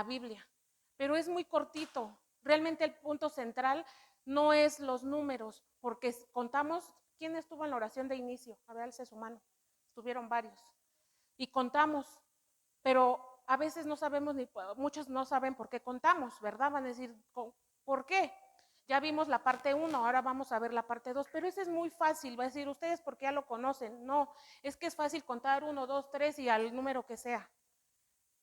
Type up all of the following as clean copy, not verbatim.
la Biblia, pero es muy cortito. Realmente el punto central no es los números, porque contamos quién estuvo en la oración de inicio. A ver, alce su mano. Estuvieron varios. Y contamos, pero a veces no sabemos, muchos no saben por qué contamos, ¿verdad? Van a decir, ¿por qué? Ya vimos la parte 1, ahora vamos a ver la parte 2, pero ese es muy fácil, va a decir ustedes porque ya lo conocen. No, es que es fácil contar 1, 2, 3 y al número que sea,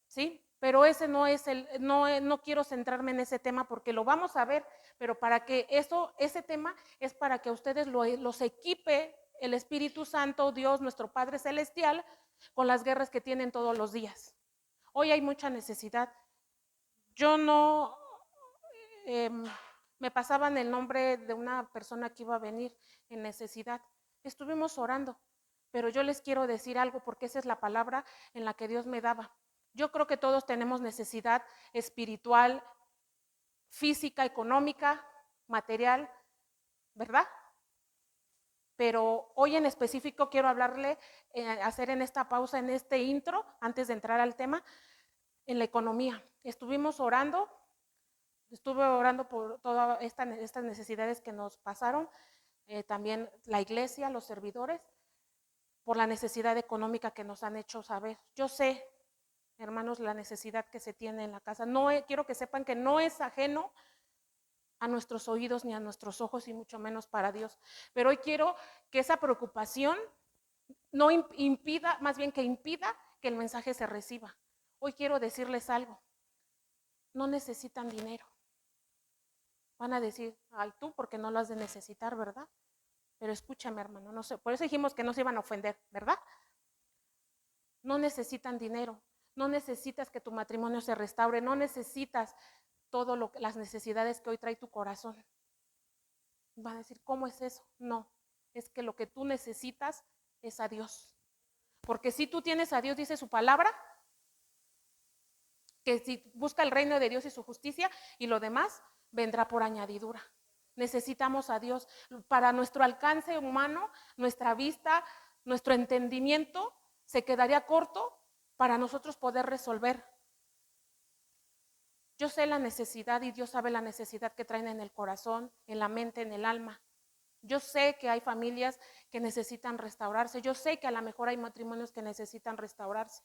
¿sí? Pero ese no es no quiero centrarme en ese tema porque lo vamos a ver, pero para que ese tema es para que ustedes los equipe el Espíritu Santo, Dios, nuestro Padre Celestial, con las guerras que tienen todos los días. Hoy hay mucha necesidad. Yo no, me pasaban el nombre de una persona que iba a venir en necesidad. Estuvimos orando, pero yo les quiero decir algo porque esa es la palabra en la que Dios me daba. Yo creo que todos tenemos necesidad espiritual, física, económica, material, ¿verdad? Pero hoy en específico quiero hablarle, hacer en esta pausa, en este intro, antes de entrar al tema, en la economía. Estuvimos orando, estuve orando por todas estas necesidades que nos pasaron, también la iglesia, los servidores, por la necesidad económica que nos han hecho saber. Yo sé, hermanos, la necesidad que se tiene en la casa. No, quiero que sepan que no es ajeno a nuestros oídos ni a nuestros ojos y mucho menos para Dios. Pero hoy quiero que esa preocupación no impida, más bien que impida que el mensaje se reciba. Hoy quiero decirles algo. No necesitan dinero. Van a decir, ay, tú, porque no lo has de necesitar, ¿verdad? Pero escúchame, hermano, no sé, por eso dijimos que no se iban a ofender, ¿verdad? No necesitan dinero, no necesitas que tu matrimonio se restaure, no necesitas todas las necesidades que hoy trae tu corazón. Van a decir, ¿cómo es eso? No, es que lo que tú necesitas es a Dios. Porque si tú tienes a Dios, dice su palabra, que si busca el reino de Dios y su justicia y lo demás vendrá por añadidura. Necesitamos a Dios para nuestro alcance humano, nuestra vista, nuestro entendimiento se quedaría corto para nosotros poder resolver. Yo sé la necesidad y Dios sabe la necesidad que traen en el corazón, en la mente, en el alma. Yo sé que hay familias que necesitan restaurarse. Yo sé que a lo mejor hay matrimonios que necesitan restaurarse.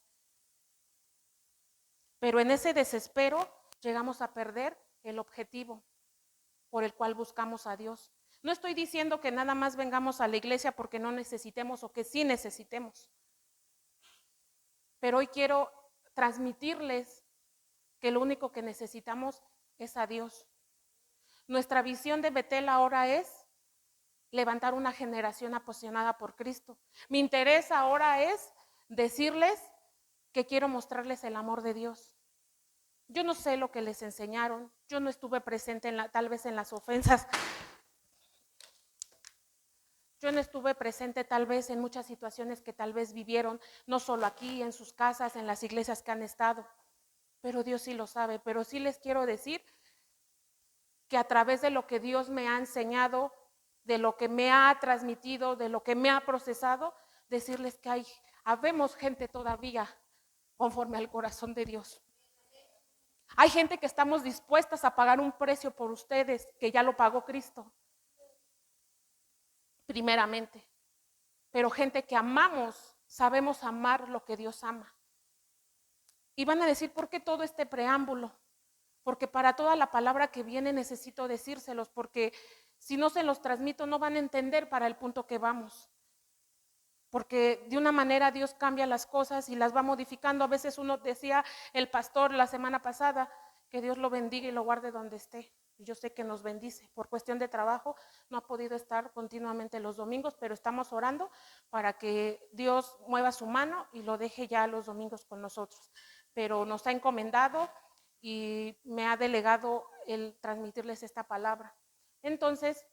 Pero en ese desespero llegamos a perder el objetivo por el cual buscamos a Dios. No estoy diciendo que nada más vengamos a la iglesia porque no necesitemos o que sí necesitemos. Pero hoy quiero transmitirles que lo único que necesitamos es a Dios. Nuestra visión de Betel ahora es levantar una generación apasionada por Cristo. Mi interés ahora es decirles que quiero mostrarles el amor de Dios. Yo no sé lo que les enseñaron, yo no estuve presente tal vez en las ofensas, yo no estuve presente tal vez en muchas situaciones que tal vez vivieron, no solo aquí, en sus casas, en las iglesias que han estado, pero Dios sí lo sabe. Pero sí les quiero decir que a través de lo que Dios me ha enseñado, de lo que me ha transmitido, de lo que me ha procesado, decirles que habemos gente todavía conforme al corazón de Dios. Hay gente que estamos dispuestas a pagar un precio por ustedes, que ya lo pagó Cristo, primeramente. Pero gente que amamos, sabemos amar lo que Dios ama. Y van a decir, ¿por qué todo este preámbulo? Porque para toda la palabra que viene necesito decírselos, porque si no se los transmito no van a entender para el punto que vamos. Porque de una manera Dios cambia las cosas y las va modificando. A veces uno decía, el pastor la semana pasada, que Dios lo bendiga y lo guarde donde esté. Y yo sé que nos bendice. Por cuestión de trabajo no ha podido estar continuamente los domingos, pero estamos orando para que Dios mueva su mano y lo deje ya los domingos con nosotros. Pero nos ha encomendado y me ha delegado el transmitirles esta palabra. Entonces,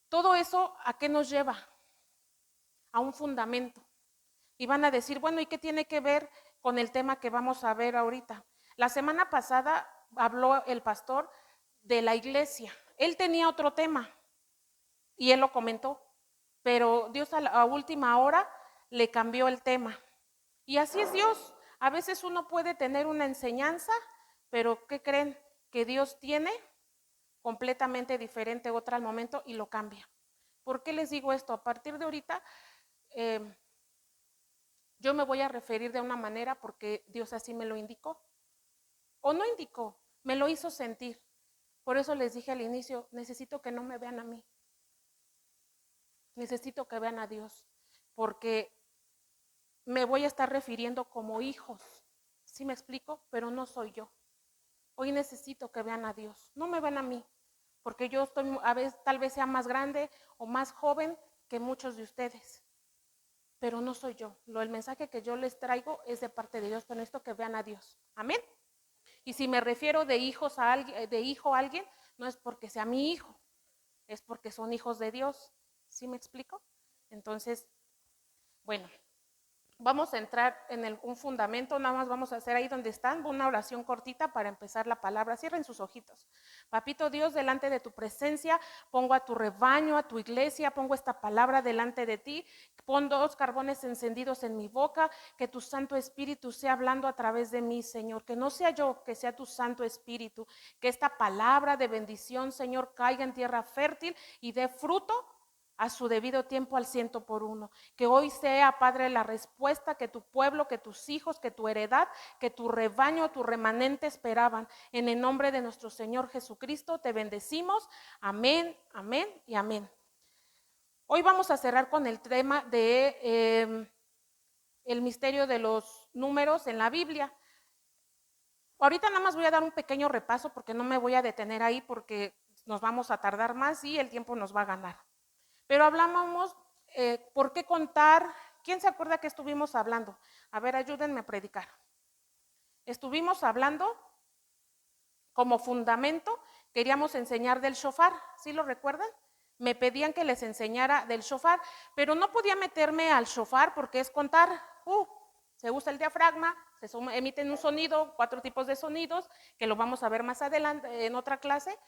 todo eso, ¿a qué nos lleva? A un fundamento. Y van a decir, bueno, ¿y qué tiene que ver con el tema que vamos a ver ahorita? La semana pasada habló el pastor de la iglesia. Él tenía otro tema y él lo comentó, pero Dios a última hora le cambió el tema. Y así es Dios. A veces uno puede tener una enseñanza, pero ¿qué creen? Que Dios tiene completamente diferente otra al momento y lo cambia. ¿Por qué les digo esto? A partir de ahorita, yo me voy a referir de una manera porque Dios así me lo indicó. O no indicó, me lo hizo sentir. Por eso les dije al inicio, necesito que no me vean a mí. Necesito que vean a Dios. Porque me voy a estar refiriendo como hijos. ¿Sí me explico? Pero no soy yo. Hoy necesito que vean a Dios. No me ven a mí. Porque yo estoy, a veces, tal vez sea más grande o más joven que muchos de ustedes. Pero no soy yo. El mensaje que yo les traigo es de parte de Dios. Con esto que vean a Dios. Amén. Y si me refiero de hijos a alguien, de hijo a alguien, no es porque sea mi hijo, es porque son hijos de Dios. ¿Sí me explico? Entonces, bueno, vamos a entrar en un fundamento, nada más vamos a hacer ahí donde están, una oración cortita para empezar la palabra. Cierren sus ojitos. Papito Dios, delante de tu presencia, pongo a tu rebaño, a tu iglesia, pongo esta palabra delante de ti, pon 2 carbones encendidos en mi boca, que tu Santo Espíritu sea hablando a través de mí, Señor, que no sea yo, que sea tu Santo Espíritu, que esta palabra de bendición, Señor, caiga en tierra fértil y dé fruto a su debido tiempo al 100 por 1. Que hoy sea, Padre, la respuesta que tu pueblo, que tus hijos, que tu heredad, que tu rebaño, tu remanente esperaban. En el nombre de nuestro Señor Jesucristo te bendecimos. Amén, amén y amén. Hoy vamos a cerrar con el tema de el misterio de los números en la Biblia. Ahorita nada más voy a dar un pequeño repaso porque no me voy a detener ahí porque nos vamos a tardar más y el tiempo nos va a ganar. Pero hablábamos, ¿por qué contar? ¿Quién se acuerda que estuvimos hablando? A ver, ayúdenme a predicar. Estuvimos hablando como fundamento, queríamos enseñar del shofar, ¿sí lo recuerdan? Me pedían que les enseñara del shofar, pero no podía meterme al shofar porque es contar. Se usa el diafragma, emiten un sonido, 4 tipos de sonidos, que lo vamos a ver más adelante en otra clase,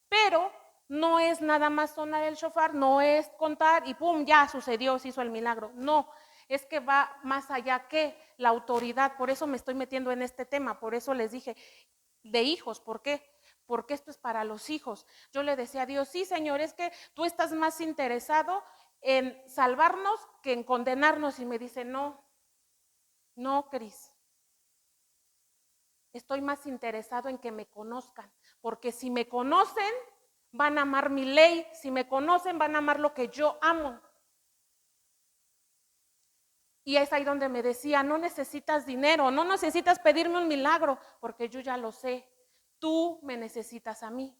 pero no es nada más sonar el shofar, no es contar y pum, ya sucedió, se hizo el milagro. No, es que va más allá que la autoridad. Por eso me estoy metiendo en este tema, por eso les dije de hijos. ¿Por qué? Porque esto es para los hijos. Yo le decía a Dios, sí, Señor, es que tú estás más interesado en salvarnos que en condenarnos. Y me dice, no, Cris. Estoy más interesado en que me conozcan, porque si me conocen, van a amar mi ley, si me conocen, van a amar lo que yo amo. Y es ahí donde me decía, no necesitas dinero, no necesitas pedirme un milagro, porque yo ya lo sé, tú me necesitas a mí.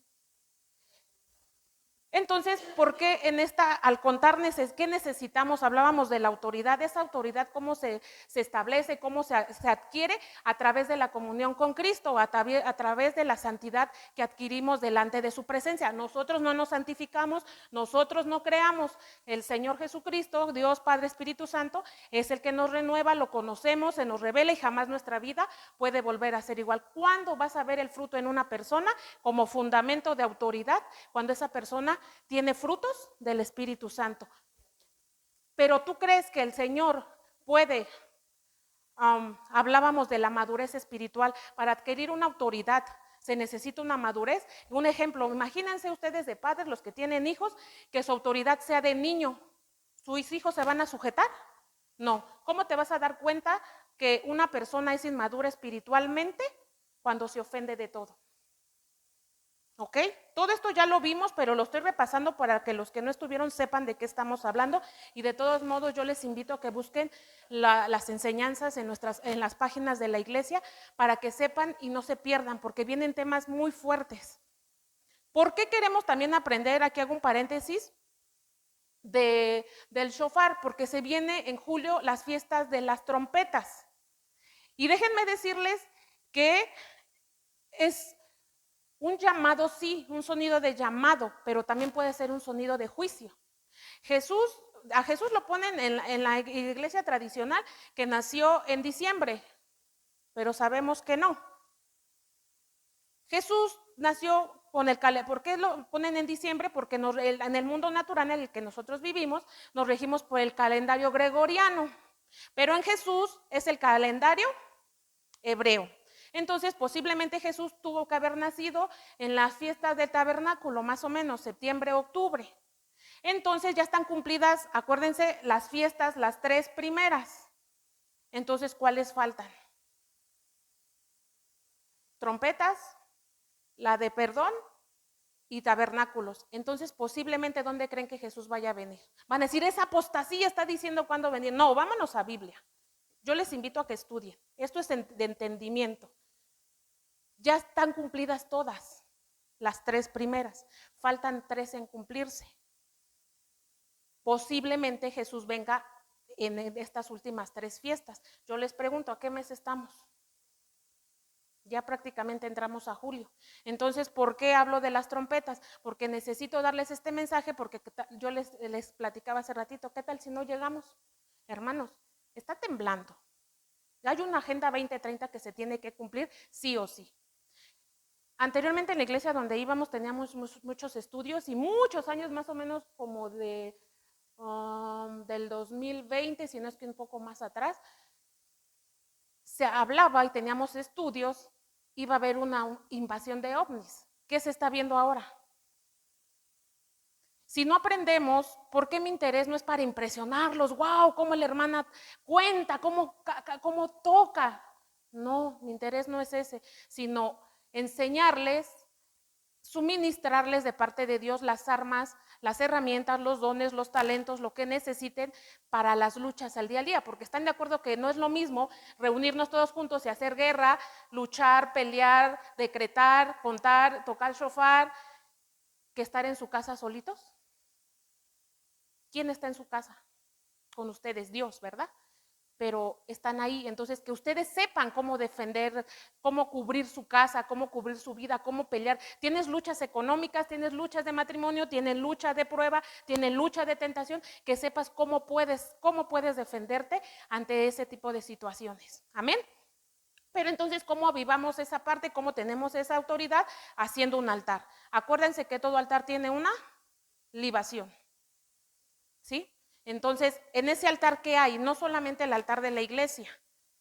Entonces, ¿por qué al contar qué necesitamos? Hablábamos de la autoridad. Esa autoridad, ¿cómo se establece? ¿Cómo se adquiere? A través de la comunión con Cristo, a través de la santidad que adquirimos delante de su presencia. Nosotros no nos santificamos, nosotros no creamos. El Señor Jesucristo, Dios Padre Espíritu Santo, es el que nos renueva, lo conocemos, se nos revela y jamás nuestra vida puede volver a ser igual. ¿Cuándo vas a ver el fruto en una persona como fundamento de autoridad? Cuando esa persona tiene frutos del Espíritu Santo. Pero tú crees que el Señor puede, hablábamos de la madurez espiritual, para adquirir una autoridad se necesita una madurez. Un ejemplo, imagínense ustedes de padres, los que tienen hijos, que su autoridad sea de niño. ¿Sus hijos se van a sujetar? No. ¿Cómo te vas a dar cuenta que una persona es inmadura espiritualmente? Cuando se ofende de todo. ¿Ok? Todo esto ya lo vimos, pero lo estoy repasando para que los que no estuvieron sepan de qué estamos hablando, y de todos modos yo les invito a que busquen las enseñanzas en las páginas de la iglesia para que sepan y no se pierdan, porque vienen temas muy fuertes. ¿Por qué queremos también aprender? Aquí hago un paréntesis del shofar, porque se viene en julio las fiestas de las trompetas. Y déjenme decirles que es un llamado, sí, un sonido de llamado, pero también puede ser un sonido de juicio. A Jesús lo ponen en la iglesia tradicional que nació en diciembre, pero sabemos que no. Jesús nació con el calendario. ¿Por qué lo ponen en diciembre? Porque en el mundo natural en el que nosotros vivimos, nos regimos por el calendario gregoriano. Pero en Jesús es el calendario hebreo. Entonces, posiblemente Jesús tuvo que haber nacido en las fiestas del tabernáculo, más o menos, septiembre, octubre. Entonces ya están cumplidas, acuérdense, las fiestas, las 3 primeras. Entonces, ¿cuáles faltan? Trompetas, la de perdón y tabernáculos. Entonces, posiblemente, ¿dónde creen que Jesús vaya a venir? Van a decir, esa apostasía está diciendo cuándo venir. No, vámonos a Biblia. Yo les invito a que estudien. Esto es de entendimiento. Ya están cumplidas todas, las 3 primeras. Faltan 3 en cumplirse. Posiblemente Jesús venga en estas últimas 3 fiestas. Yo les pregunto, ¿a qué mes estamos? Ya prácticamente entramos a julio. Entonces, ¿por qué hablo de las trompetas? Porque necesito darles este mensaje, porque yo les platicaba hace ratito, ¿qué tal si no llegamos? Hermanos, está temblando. Hay una agenda 2030 que se tiene que cumplir sí o sí. Anteriormente en la iglesia donde íbamos teníamos muchos estudios y muchos años, más o menos como del 2020, si no es que un poco más atrás, se hablaba y teníamos estudios, iba a haber una invasión de ovnis. ¿Qué se está viendo ahora? Si no aprendemos, ¿por qué mi interés no es para impresionarlos? ¡Wow! ¿Cómo la hermana cuenta? ¿Cómo toca? No, mi interés no es ese, sino enseñarles, suministrarles de parte de Dios las armas, las herramientas, los dones, los talentos, lo que necesiten para las luchas al día a día, porque están de acuerdo que no es lo mismo reunirnos todos juntos y hacer guerra, luchar, pelear, decretar, contar, tocar shofar, que estar en su casa solitos. ¿Quién está en su casa? Con ustedes, Dios, ¿verdad? Pero están ahí, entonces que ustedes sepan cómo defender, cómo cubrir su casa, cómo cubrir su vida, cómo pelear. Tienes luchas económicas, tienes luchas de matrimonio, tienes lucha de prueba, tienes lucha de tentación, que sepas cómo puedes defenderte ante ese tipo de situaciones. Amén. Pero entonces, ¿cómo avivamos esa parte? ¿Cómo tenemos esa autoridad? Haciendo un altar. Acuérdense que todo altar tiene una libación. ¿Sí? Entonces, en ese altar, ¿qué hay? No solamente el altar de la iglesia,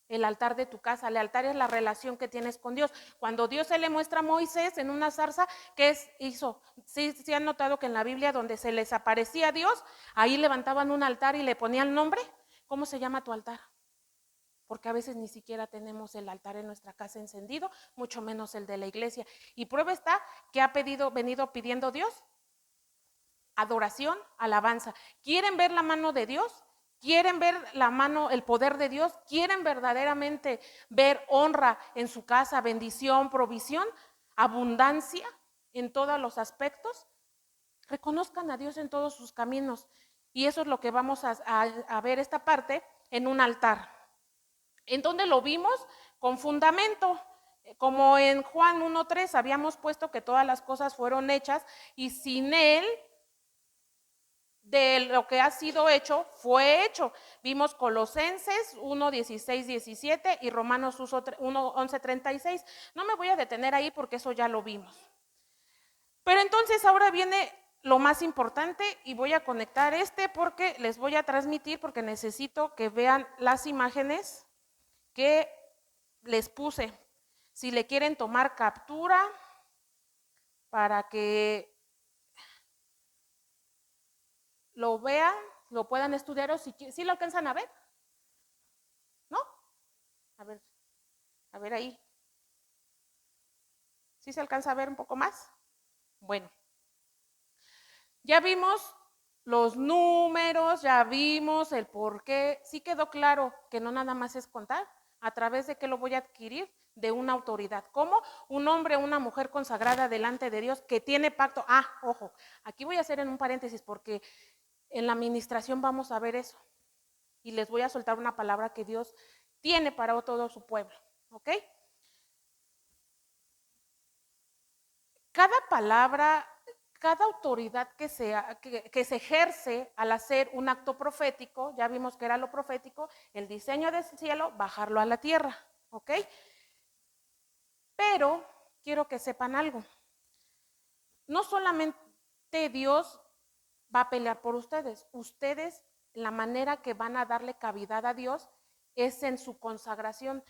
el altar de tu casa. El altar es la relación que tienes con Dios. Cuando Dios se le muestra a Moisés en una zarza, ¿qué hizo? Sí han notado que en la Biblia donde se les aparecía a Dios, ahí levantaban un altar y le ponían nombre. ¿Cómo se llama tu altar? Porque a veces ni siquiera tenemos el altar en nuestra casa encendido, mucho menos el de la iglesia. Y prueba está que ha venido pidiendo Dios adoración, alabanza. ¿Quieren ver la mano de Dios? ¿Quieren ver la mano, el poder de Dios? ¿Quieren verdaderamente ver honra en su casa, bendición, provisión, abundancia en todos los aspectos? Reconozcan a Dios en todos sus caminos. Y eso es lo que vamos a ver esta parte en un altar. ¿En dónde lo vimos? Con fundamento. Como en Juan 1:3 habíamos puesto que todas las cosas fueron hechas y sin Él, de lo que ha sido hecho, fue hecho. Vimos Colosenses 1:16, 17 y Romanos 1:11-36. No me voy a detener ahí porque eso ya lo vimos. Pero entonces ahora viene lo más importante y voy a conectar porque les voy a transmitir, porque necesito que vean las imágenes que les puse. Si le quieren tomar captura para que lo vean, lo puedan estudiar o si lo alcanzan a ver, ¿no? A ver ahí. ¿Sí se alcanza a ver un poco más? Bueno, ya vimos los números, ya vimos el por qué. Sí quedó claro que no nada más es contar. ¿A través de qué lo voy a adquirir? De una autoridad. ¿Cómo? Un hombre o una mujer consagrada delante de Dios que tiene pacto. Ojo, aquí voy a hacer en un paréntesis porque en la administración vamos a ver eso. Y les voy a soltar una palabra que Dios tiene para todo su pueblo. ¿Ok? Cada palabra, cada autoridad que se ejerce al hacer un acto profético, ya vimos que era lo profético, el diseño del cielo, bajarlo a la tierra, ¿ok? Pero quiero que sepan algo. No solamente Dios va a pelear por ustedes. Ustedes, la manera que van a darle cavidad a Dios es en su consagración.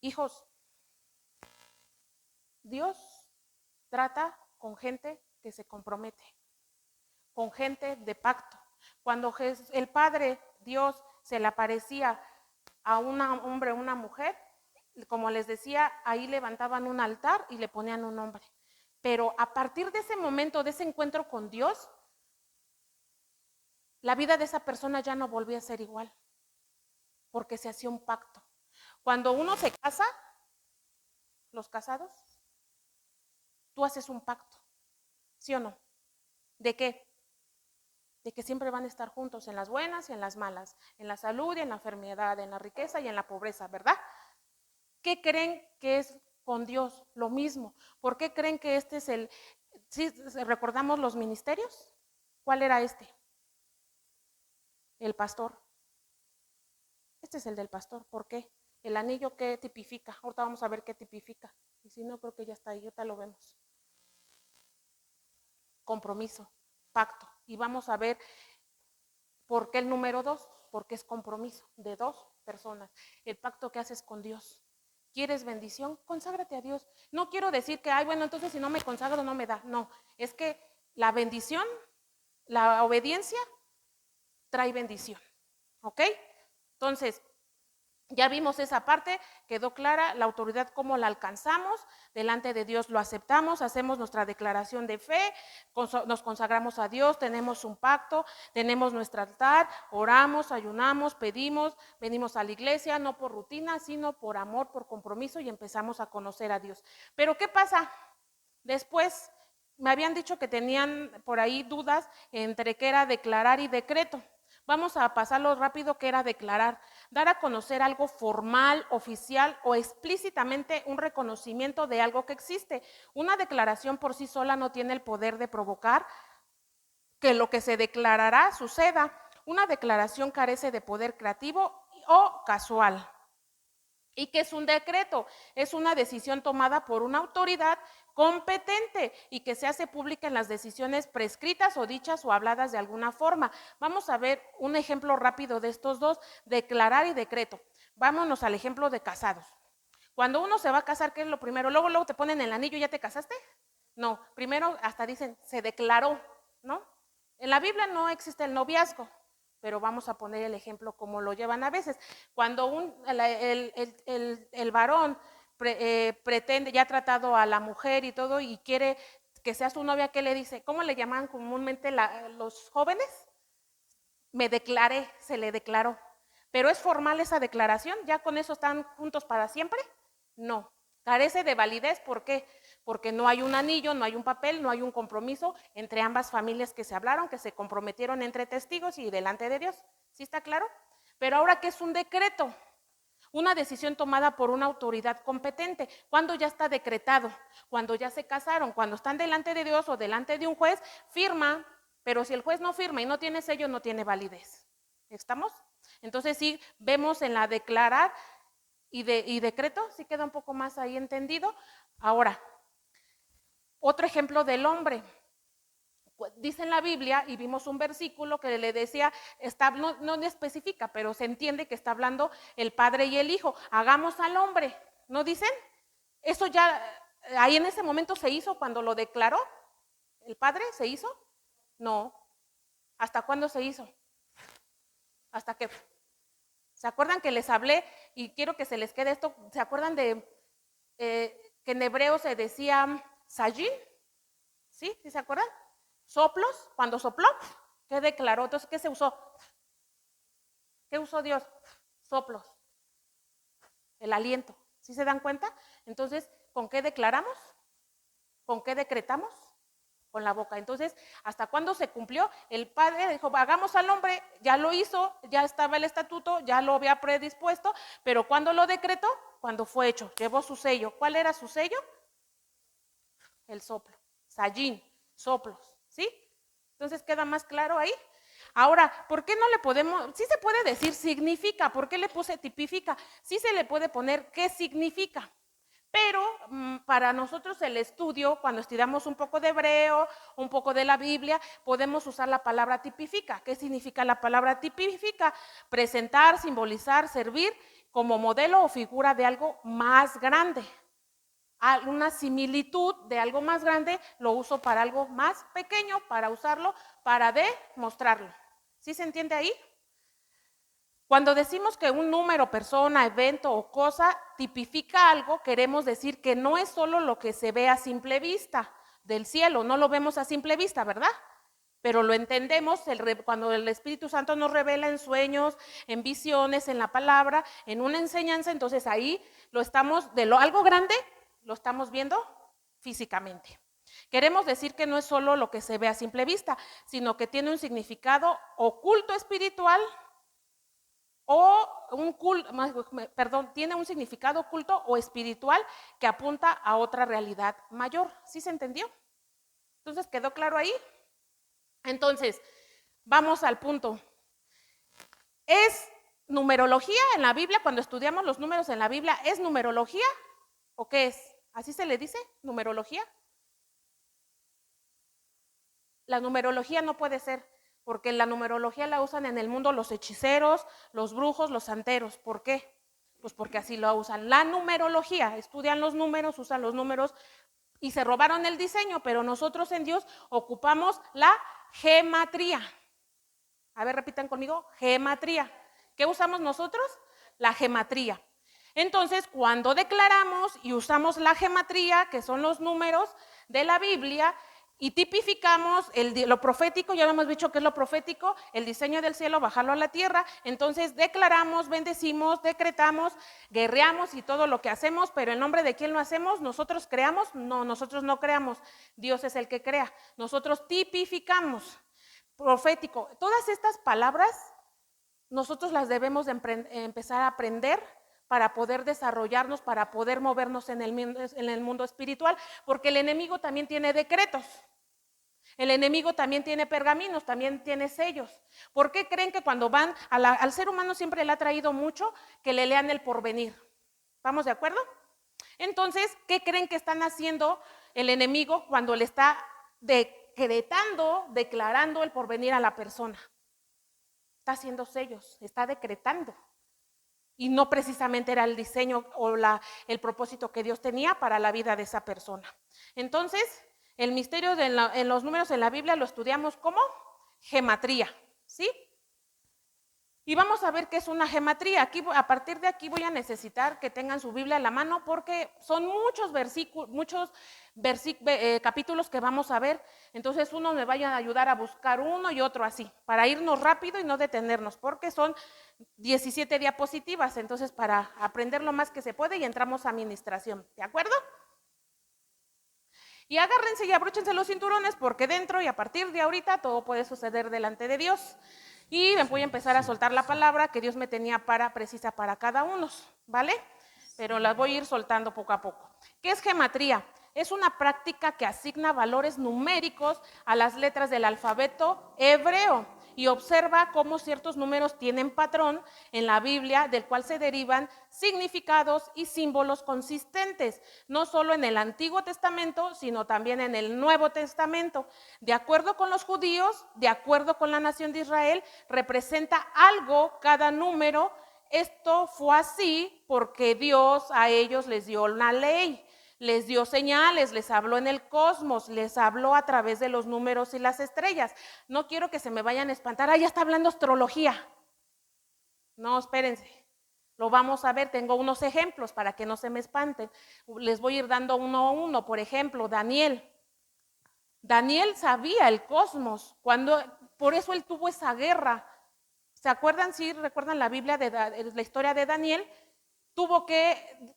Hijos, Dios trata con gente que se compromete, con gente de pacto. Cuando el Padre Dios se le aparecía a un hombre o una mujer, como les decía, ahí levantaban un altar y le ponían un nombre. Pero a partir de ese momento, de ese encuentro con Dios, la vida de esa persona ya no volvía a ser igual, porque se hacía un pacto. Cuando uno se casa, los casados, tú haces un pacto, ¿sí o no? ¿De qué? De que siempre van a estar juntos en las buenas y en las malas, en la salud y en la enfermedad, en la riqueza y en la pobreza, ¿verdad? ¿Qué creen que es con Dios? Lo mismo. ¿Por qué creen que este es el... ¿Sí recordamos los ministerios? ¿Cuál era este? El pastor. Este es el del pastor. ¿Por qué? El anillo, ¿qué tipifica? Ahorita vamos a ver qué tipifica. Y si no, creo que ya está ahí, ahorita lo vemos. Compromiso, pacto. Y vamos a ver por qué el número 2, porque es compromiso de 2 personas. El pacto que haces con Dios. ¿Quieres bendición? Conságrate a Dios. No quiero decir que, ay, bueno, entonces si no me consagro no me da. No, es que la bendición, la obediencia trae bendición. ¿Ok? Entonces, ya vimos esa parte, quedó clara la autoridad, cómo la alcanzamos, delante de Dios lo aceptamos, hacemos nuestra declaración de fe, nos consagramos a Dios, tenemos un pacto, tenemos nuestro altar, oramos, ayunamos, pedimos, venimos a la iglesia, no por rutina, sino por amor, por compromiso y empezamos a conocer a Dios. Pero ¿qué pasa? Después me habían dicho que tenían por ahí dudas entre qué era declarar y decreto. Vamos a pasarlo rápido, que era declarar, dar a conocer algo formal, oficial o explícitamente un reconocimiento de algo que existe. Una declaración por sí sola no tiene el poder de provocar que lo que se declarará suceda. Una declaración carece de poder creativo o casual. ¿Y qué es un decreto? Es una decisión tomada por una autoridad competente y que se hace pública en las decisiones prescritas o dichas o habladas de alguna forma. Vamos a ver un ejemplo rápido de estos dos, declarar y decreto. Vámonos al ejemplo de casados. Cuando uno se va a casar, ¿qué es lo primero? Luego te ponen el anillo, ¿ya te casaste? No, primero hasta dicen, se declaró, ¿no? En la Biblia no existe el noviazgo, pero vamos a poner el ejemplo como lo llevan a veces. Cuando el varón pretende, ya ha tratado a la mujer y todo, y quiere que sea su novia, ¿qué le dice? ¿Cómo le llaman comúnmente los jóvenes? Me declaré, se le declaró. ¿Pero es formal esa declaración? ¿Ya con eso están juntos para siempre? No. Carece de validez, ¿por qué? Porque no hay un anillo, no hay un papel, no hay un compromiso entre ambas familias que se hablaron, que se comprometieron entre testigos y delante de Dios. ¿Sí está claro? Pero ahora, ¿qué es un decreto? Una decisión tomada por una autoridad competente. ¿Cuándo ya está decretado? Cuando ya se casaron, cuando están delante de Dios o delante de un juez, firma, pero si el juez no firma y no tiene sello, no tiene validez. ¿Estamos? Entonces sí, vemos en la declarar y decreto, sí queda un poco más ahí entendido. Ahora, otro ejemplo del hombre. Dice en la Biblia, y vimos un versículo que le decía, no especifica, pero se entiende que está hablando el Padre y el Hijo. Hagamos al hombre, ¿no dicen? Eso ya, ahí en ese momento se hizo cuando lo declaró. ¿El Padre se hizo? No. ¿Hasta cuándo se hizo? Hasta que... ¿Se acuerdan que les hablé? Y quiero que se les quede esto. ¿Se acuerdan de que en hebreo se decía Sajin? ¿Sí? ¿Sí se acuerdan? Soplos, cuando sopló, ¿qué declaró? Entonces, ¿qué se usó? ¿Qué usó Dios? Soplos, el aliento. ¿Sí se dan cuenta? Entonces, ¿con qué declaramos? ¿Con qué decretamos? Con la boca. Entonces, ¿hasta cuándo se cumplió? El Padre dijo, hagamos al hombre, ya lo hizo, ya estaba el estatuto, ya lo había predispuesto, pero ¿cuándo lo decretó? Cuando fue hecho, llevó su sello. ¿Cuál era su sello? El soplo, Sajin, soplos, ¿sí? Entonces, ¿queda más claro ahí? Ahora, ¿por qué no le podemos, sí se puede decir significa, ¿por qué le puse tipifica? Sí se le puede poner qué significa. Pero para nosotros el estudio, cuando estudiamos un poco de hebreo, un poco de la Biblia, podemos usar la palabra tipifica. ¿Qué significa la palabra tipifica? Presentar, simbolizar, servir como modelo o figura de algo más grande. Una similitud de algo más grande lo uso para algo más pequeño, para usarlo, para demostrarlo. ¿Sí se entiende ahí? Cuando decimos que un número, persona, evento o cosa tipifica algo, queremos decir que no es solo lo que se ve a simple vista del cielo, no lo vemos a simple vista, ¿verdad? Pero lo entendemos cuando el Espíritu Santo nos revela en sueños, en visiones, en la palabra, en una enseñanza, entonces ahí lo estamos, algo grande, lo estamos viendo físicamente. Queremos decir que no es solo lo que se ve a simple vista, sino que tiene un significado oculto espiritual o tiene un significado oculto o espiritual que apunta a otra realidad mayor. ¿Sí se entendió? Entonces, ¿quedó claro ahí? Entonces, vamos al punto. ¿Es numerología en la Biblia? Cuando estudiamos los números en la Biblia, ¿es numerología o qué es? ¿Así se le dice? ¿Numerología? La numerología no puede ser, porque la numerología la usan en el mundo los hechiceros, los brujos, los santeros. ¿Por qué? Pues porque así lo usan. La numerología, estudian los números, usan los números y se robaron el diseño, pero nosotros en Dios ocupamos la gematría. A ver, repitan conmigo, gematría. ¿Qué usamos nosotros? La gematría. Entonces, cuando declaramos y usamos la gematría, que son los números de la Biblia, y tipificamos lo profético, ya lo hemos dicho que es lo profético, el diseño del cielo, bajarlo a la tierra, entonces declaramos, bendecimos, decretamos, guerreamos y todo lo que hacemos, pero en nombre de quién lo hacemos, nosotros creamos, no, nosotros no creamos, Dios es el que crea, nosotros tipificamos, profético, todas estas palabras nosotros las debemos empezar a aprender para poder desarrollarnos, para poder movernos en el mundo espiritual, porque el enemigo también tiene decretos. El enemigo también tiene pergaminos, también tiene sellos. ¿Por qué creen que cuando van, al ser humano siempre le ha traído mucho que le lean el porvenir? ¿Estamos de acuerdo? Entonces, ¿qué creen que están haciendo el enemigo cuando le está declarando el porvenir a la persona? Está haciendo sellos, está decretando. Y no precisamente era el diseño o el propósito que Dios tenía para la vida de esa persona. Entonces, el misterio en los números en la Biblia lo estudiamos como gematría, ¿sí? Y vamos a ver qué es una gematría. Aquí, a partir de aquí voy a necesitar que tengan su Biblia a la mano porque son muchos capítulos que vamos a ver. Entonces uno me vaya a ayudar a buscar uno y otro así, para irnos rápido y no detenernos, porque son 17 diapositivas, entonces para aprender lo más que se puede y entramos a administración, ¿de acuerdo? Y agárrense y abróchense los cinturones porque dentro y a partir de ahorita todo puede suceder delante de Dios. Y me voy a empezar a soltar la palabra que Dios me tenía precisa para cada uno, ¿vale? Pero las voy a ir soltando poco a poco. ¿Qué es gematría? Es una práctica que asigna valores numéricos a las letras del alfabeto hebreo y observa cómo ciertos números tienen patrón en la Biblia, del cual se derivan significados y símbolos consistentes, no solo en el Antiguo Testamento, sino también en el Nuevo Testamento. De acuerdo con los judíos, de acuerdo con la nación de Israel, representa algo cada número. Esto fue así porque Dios a ellos les dio una ley. Les dio señales, les habló en el cosmos, les habló a través de los números y las estrellas. No quiero que se me vayan a espantar, ya está hablando astrología. No, espérense, lo vamos a ver, tengo unos ejemplos para que no se me espanten. Les voy a ir dando uno a uno, por ejemplo, Daniel. Daniel sabía el cosmos, por eso él tuvo esa guerra. ¿Se acuerdan? Sí, recuerdan la Biblia de la historia de Daniel. Tuvo que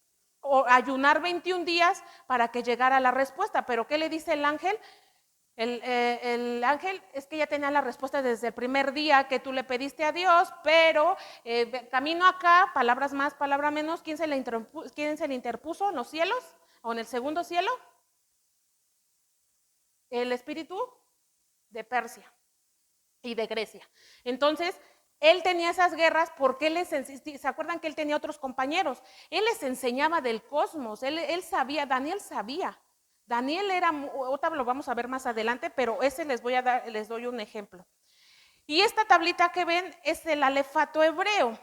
ayunar 21 días para que llegara la respuesta. Pero ¿qué le dice el ángel? El ángel es que ya tenía la respuesta desde el primer día que tú le pediste a Dios, pero camino acá, palabras más, palabra menos. ¿Quién se le interpuso en los cielos o en el segundo cielo? El espíritu de Persia y de Grecia. Entonces, él tenía esas guerras porque ¿se acuerdan que él tenía otros compañeros? Él les enseñaba del cosmos, él sabía, Daniel sabía. Daniel era, otra lo vamos a ver más adelante, pero ese les doy un ejemplo. Y esta tablita que ven es el alefato hebreo.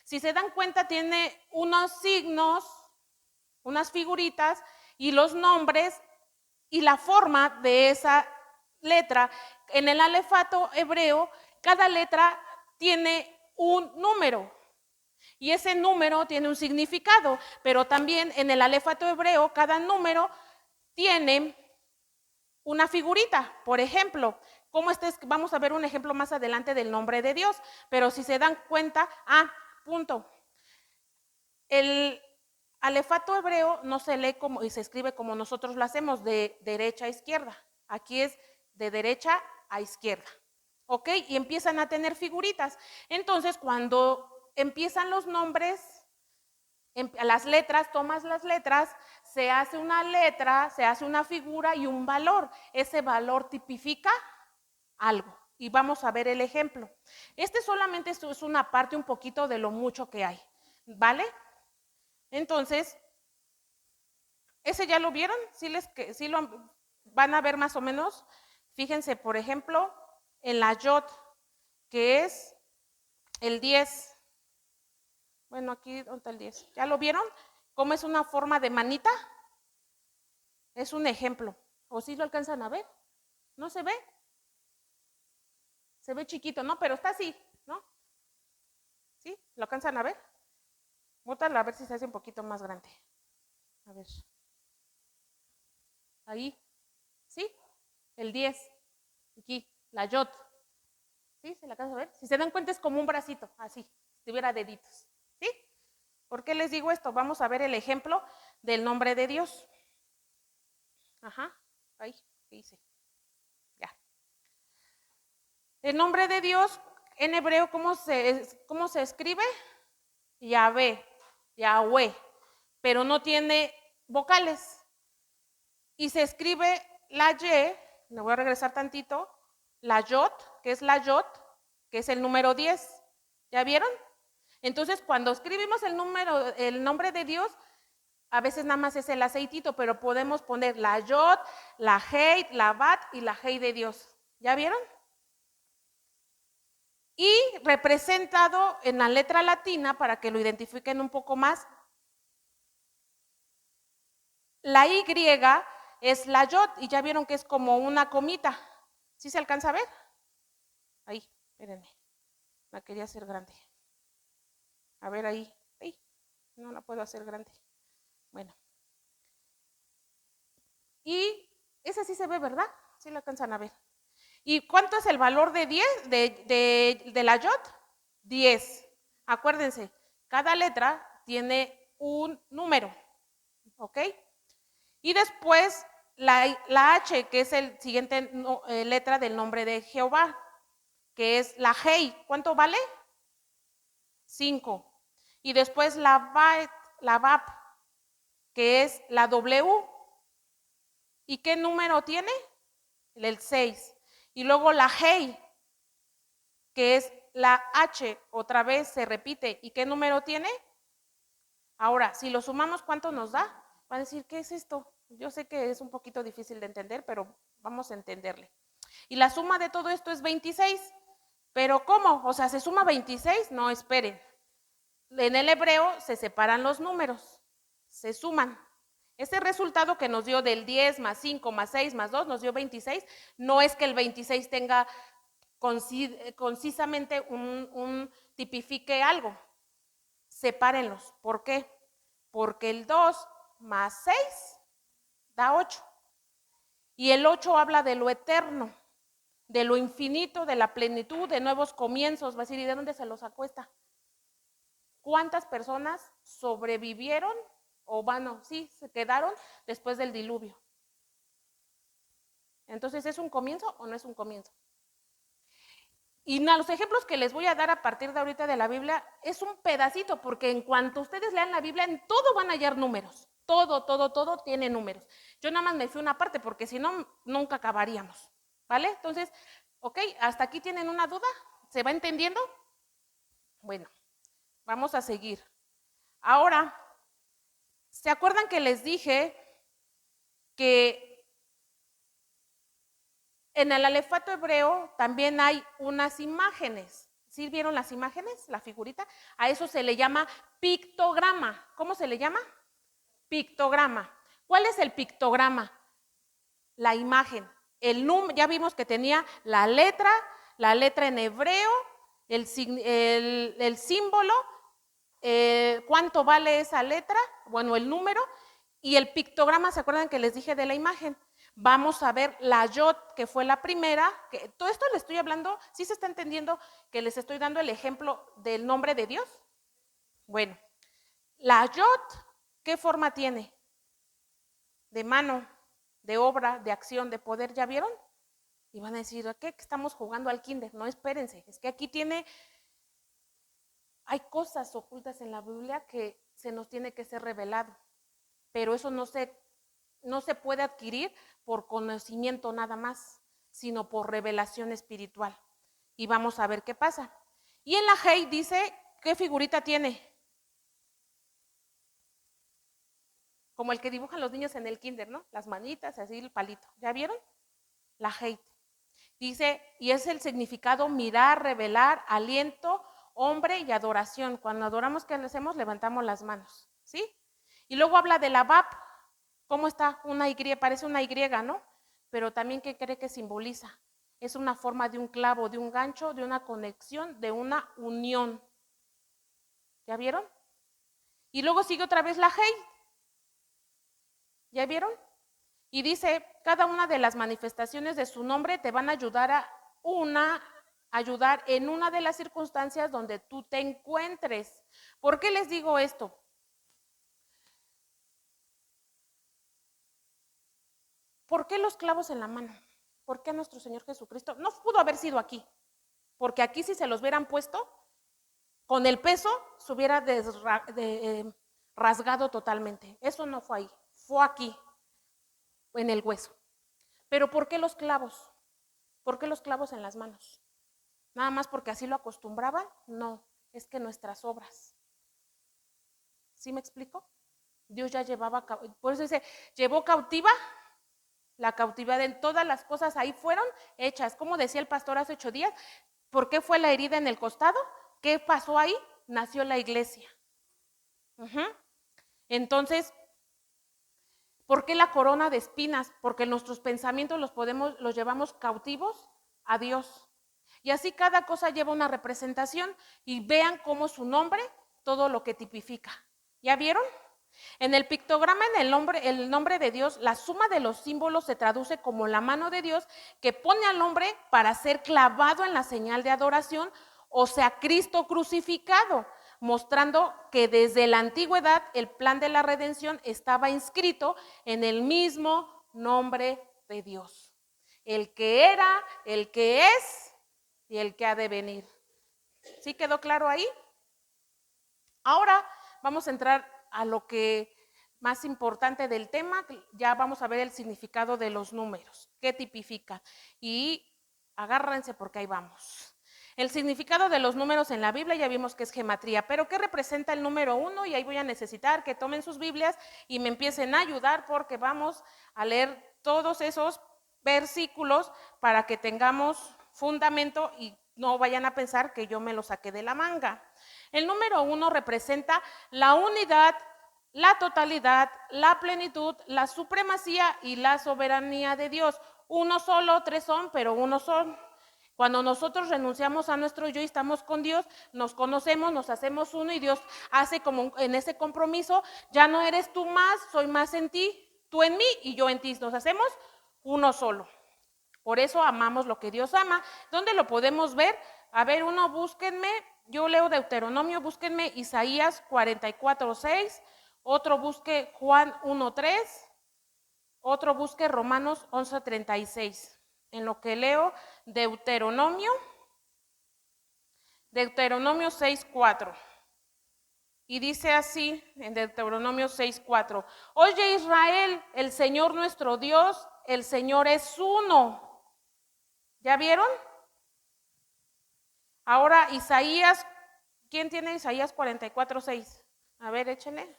Si se dan cuenta, tiene unos signos, unas figuritas y los nombres y la forma de esa letra. En el alefato hebreo, cada letra tiene un número y ese número tiene un significado, pero también en el alefato hebreo cada número tiene una figurita. Por ejemplo, vamos a ver un ejemplo más adelante del nombre de Dios, pero si se dan cuenta, punto. El alefato hebreo no se lee como y se escribe como nosotros lo hacemos, de derecha a izquierda. Aquí es de derecha a izquierda, ¿ok? Y empiezan a tener figuritas. Entonces, cuando empiezan los nombres, las letras, tomas las letras, se hace una letra, se hace una figura y un valor. Ese valor tipifica algo. Y vamos a ver el ejemplo. Solamente es una parte un poquito de lo mucho que hay, ¿vale? Entonces, ¿ese ya lo vieron? ¿Sí lo van a ver más o menos? Fíjense, por ejemplo, en la yod, que es el 10. Bueno, aquí, ¿dónde está el 10? ¿Ya lo vieron? ¿Cómo es una forma de manita? Es un ejemplo. ¿O sí lo alcanzan a ver? ¿No se ve? Se ve chiquito, ¿no? Pero está así, ¿no? ¿Sí? ¿Lo alcanzan a ver? Bótalo a ver si se hace un poquito más grande. A ver. Ahí. ¿Sí? El 10. Aquí, la yod. ¿Sí? ¿Se la alcanza a ver? Si se dan cuenta es como un bracito, así, si tuviera deditos. ¿Sí? ¿Por qué les digo esto? Vamos a ver el ejemplo del nombre de Dios. Ajá. Ahí, ¿qué hice? Ya. El nombre de Dios en hebreo, ¿cómo se escribe? Yahvé, Yahweh, pero no tiene vocales. Y se escribe la Y, me voy a regresar tantito, la Yod, que es la Yod, que es el número 10. ¿Ya vieron? Entonces, cuando escribimos el nombre de Dios, a veces nada más es el aceitito, pero podemos poner la Yod, la Hei, la Bat y la Hei de Dios. ¿Ya vieron? Y representado en la letra latina, para que lo identifiquen un poco más, la Y es la yod, y ya vieron que es como una comita. ¿Sí se alcanza a ver? Ahí, espérenme, la quería hacer grande. A ver ahí, no la puedo hacer grande. Bueno. Y esa sí se ve, ¿verdad? Sí la alcanzan a ver. ¿Y cuánto es el valor de 10 de la yod? 10. Acuérdense, cada letra tiene un número, ¿ok? Y después la H, que es el siguiente letra del nombre de Jehová, que es la Hei. ¿Cuánto vale? 5. Y después la Vap, que es la W. ¿Y qué número tiene? El 6. Y luego la Hei, que es la H, otra vez se repite. ¿Y qué número tiene? Ahora, si lo sumamos, ¿cuánto nos da? Va a decir, ¿qué es esto? Yo sé que es un poquito difícil de entender, pero vamos a entenderle. Y la suma de todo esto es 26. ¿Pero cómo? O sea, ¿se suma 26? No, esperen. En el hebreo se separan los números, se suman. Ese resultado que nos dio del 10 más 5 más 6 más 2 nos dio 26. No es que el 26 tenga concisamente tipifique algo. Sepárenlos. ¿Por qué? Porque el 2 más 6 da 8. Y el 8 habla de lo eterno, de lo infinito, de la plenitud, de nuevos comienzos. Va a decir, ¿y de dónde se los acuesta? ¿Cuántas personas sobrevivieron o sí, se quedaron después del diluvio? Entonces, ¿es un comienzo o no es un comienzo? Y los ejemplos que les voy a dar a partir de ahorita de la Biblia es un pedacito, porque en cuanto ustedes lean la Biblia, en todo van a hallar números. Todo tiene números. Yo nada más me fui una parte, porque si no, nunca acabaríamos. ¿Vale? Entonces, ok, ¿hasta aquí tienen una duda? ¿Se va entendiendo? Bueno, vamos a seguir. Ahora, ¿se acuerdan que les dije que en el alefato hebreo también hay unas imágenes? ¿Sí vieron las imágenes, la figurita? A eso se le llama pictograma. ¿Cómo se le llama? Pictograma. ¿Cuál es el pictograma? La imagen. Ya vimos que tenía la letra en hebreo, el símbolo, cuánto vale esa letra, bueno, el número, y el pictograma. ¿Se acuerdan que les dije de la imagen? Vamos a ver la yod, que fue la primera, que todo esto le estoy hablando, ¿sí se está entendiendo que les estoy dando el ejemplo del nombre de Dios? Bueno, la yod, ¿qué forma tiene? De mano, de obra, de acción, de poder, ¿ya vieron? Y van a decir, ¿qué? Que estamos jugando al kinder. No, espérense, es que aquí hay cosas ocultas en la Biblia que se nos tiene que ser revelado, pero eso no se puede adquirir por conocimiento nada más, sino por revelación espiritual. Y vamos a ver qué pasa. Y en la Hei dice, ¿qué figurita tiene? Como el que dibujan los niños en el kinder, ¿no? Las manitas, así el palito. ¿Ya vieron? La Hei. Dice, y es el significado mirar, revelar, aliento, hombre y adoración. Cuando adoramos, ¿qué hacemos? Levantamos las manos, ¿sí? Y luego habla de la Bab. ¿Cómo está? Una Y, parece una Y, ¿no? Pero también, ¿qué cree que simboliza? Es una forma de un clavo, de un gancho, de una conexión, de una unión. ¿Ya vieron? Y luego sigue otra vez la Hei. ¿Ya vieron? Y dice, cada una de las manifestaciones de su nombre te van a ayudar en una de las circunstancias donde tú te encuentres. ¿Por qué les digo esto? ¿Por qué los clavos en la mano? ¿Por qué nuestro Señor Jesucristo? No pudo haber sido aquí, porque aquí si se los hubieran puesto, con el peso se hubiera rasgado totalmente. Eso no fue ahí, fue aquí, en el hueso. Pero ¿por qué los clavos? ¿Por qué los clavos en las manos? ¿Nada más porque así lo acostumbraban? No, es que nuestras obras. ¿Sí me explico? Dios ya llevaba, por eso dice, llevó cautiva la cautividad en todas las cosas ahí fueron hechas. Como decía el pastor hace 8 días, ¿por qué fue la herida en el costado? ¿Qué pasó ahí? Nació la iglesia. Entonces, ¿por qué la corona de espinas? Porque nuestros pensamientos los llevamos cautivos a Dios. Y así cada cosa lleva una representación y vean cómo su nombre, todo lo que tipifica. ¿Ya vieron? En el pictograma, en el nombre de Dios, la suma de los símbolos se traduce como la mano de Dios que pone al hombre para ser clavado en la señal de adoración, o sea, Cristo crucificado, mostrando que desde la antigüedad el plan de la redención estaba inscrito en el mismo nombre de Dios. El que era, el que es y el que ha de venir. ¿Sí quedó claro ahí? Ahora vamos a entrar a lo que más importante del tema. Ya vamos a ver el significado de los números, qué tipifica. Y agárrense porque ahí vamos. El significado de los números en la Biblia ya vimos que es gematría, pero ¿qué representa el número 1? Y ahí voy a necesitar que tomen sus Biblias y me empiecen a ayudar porque vamos a leer todos esos versículos para que tengamos fundamento y no vayan a pensar que yo me lo saqué de la manga. El número 1 representa la unidad, la totalidad, la plenitud, la supremacía y la soberanía de Dios. Uno solo, 3 son, pero uno son. Cuando nosotros renunciamos a nuestro yo y estamos con Dios, nos conocemos, nos hacemos uno y Dios hace como en ese compromiso, ya no eres tú más, soy más en ti, tú en mí y yo en ti. Nos hacemos uno solo. Por eso amamos lo que Dios ama. ¿Dónde lo podemos ver? A ver, uno, búsquenme, yo leo Deuteronomio, búsquenme Isaías 44:6, otro busque Juan 1:3, otro busque Romanos 11:36. En lo que leo Deuteronomio 6:4. Y dice así en Deuteronomio 6:4: Oye Israel, el Señor nuestro Dios, el Señor es uno. ¿Ya vieron? Ahora Isaías, ¿quién tiene Isaías 44:6? A ver, échenle.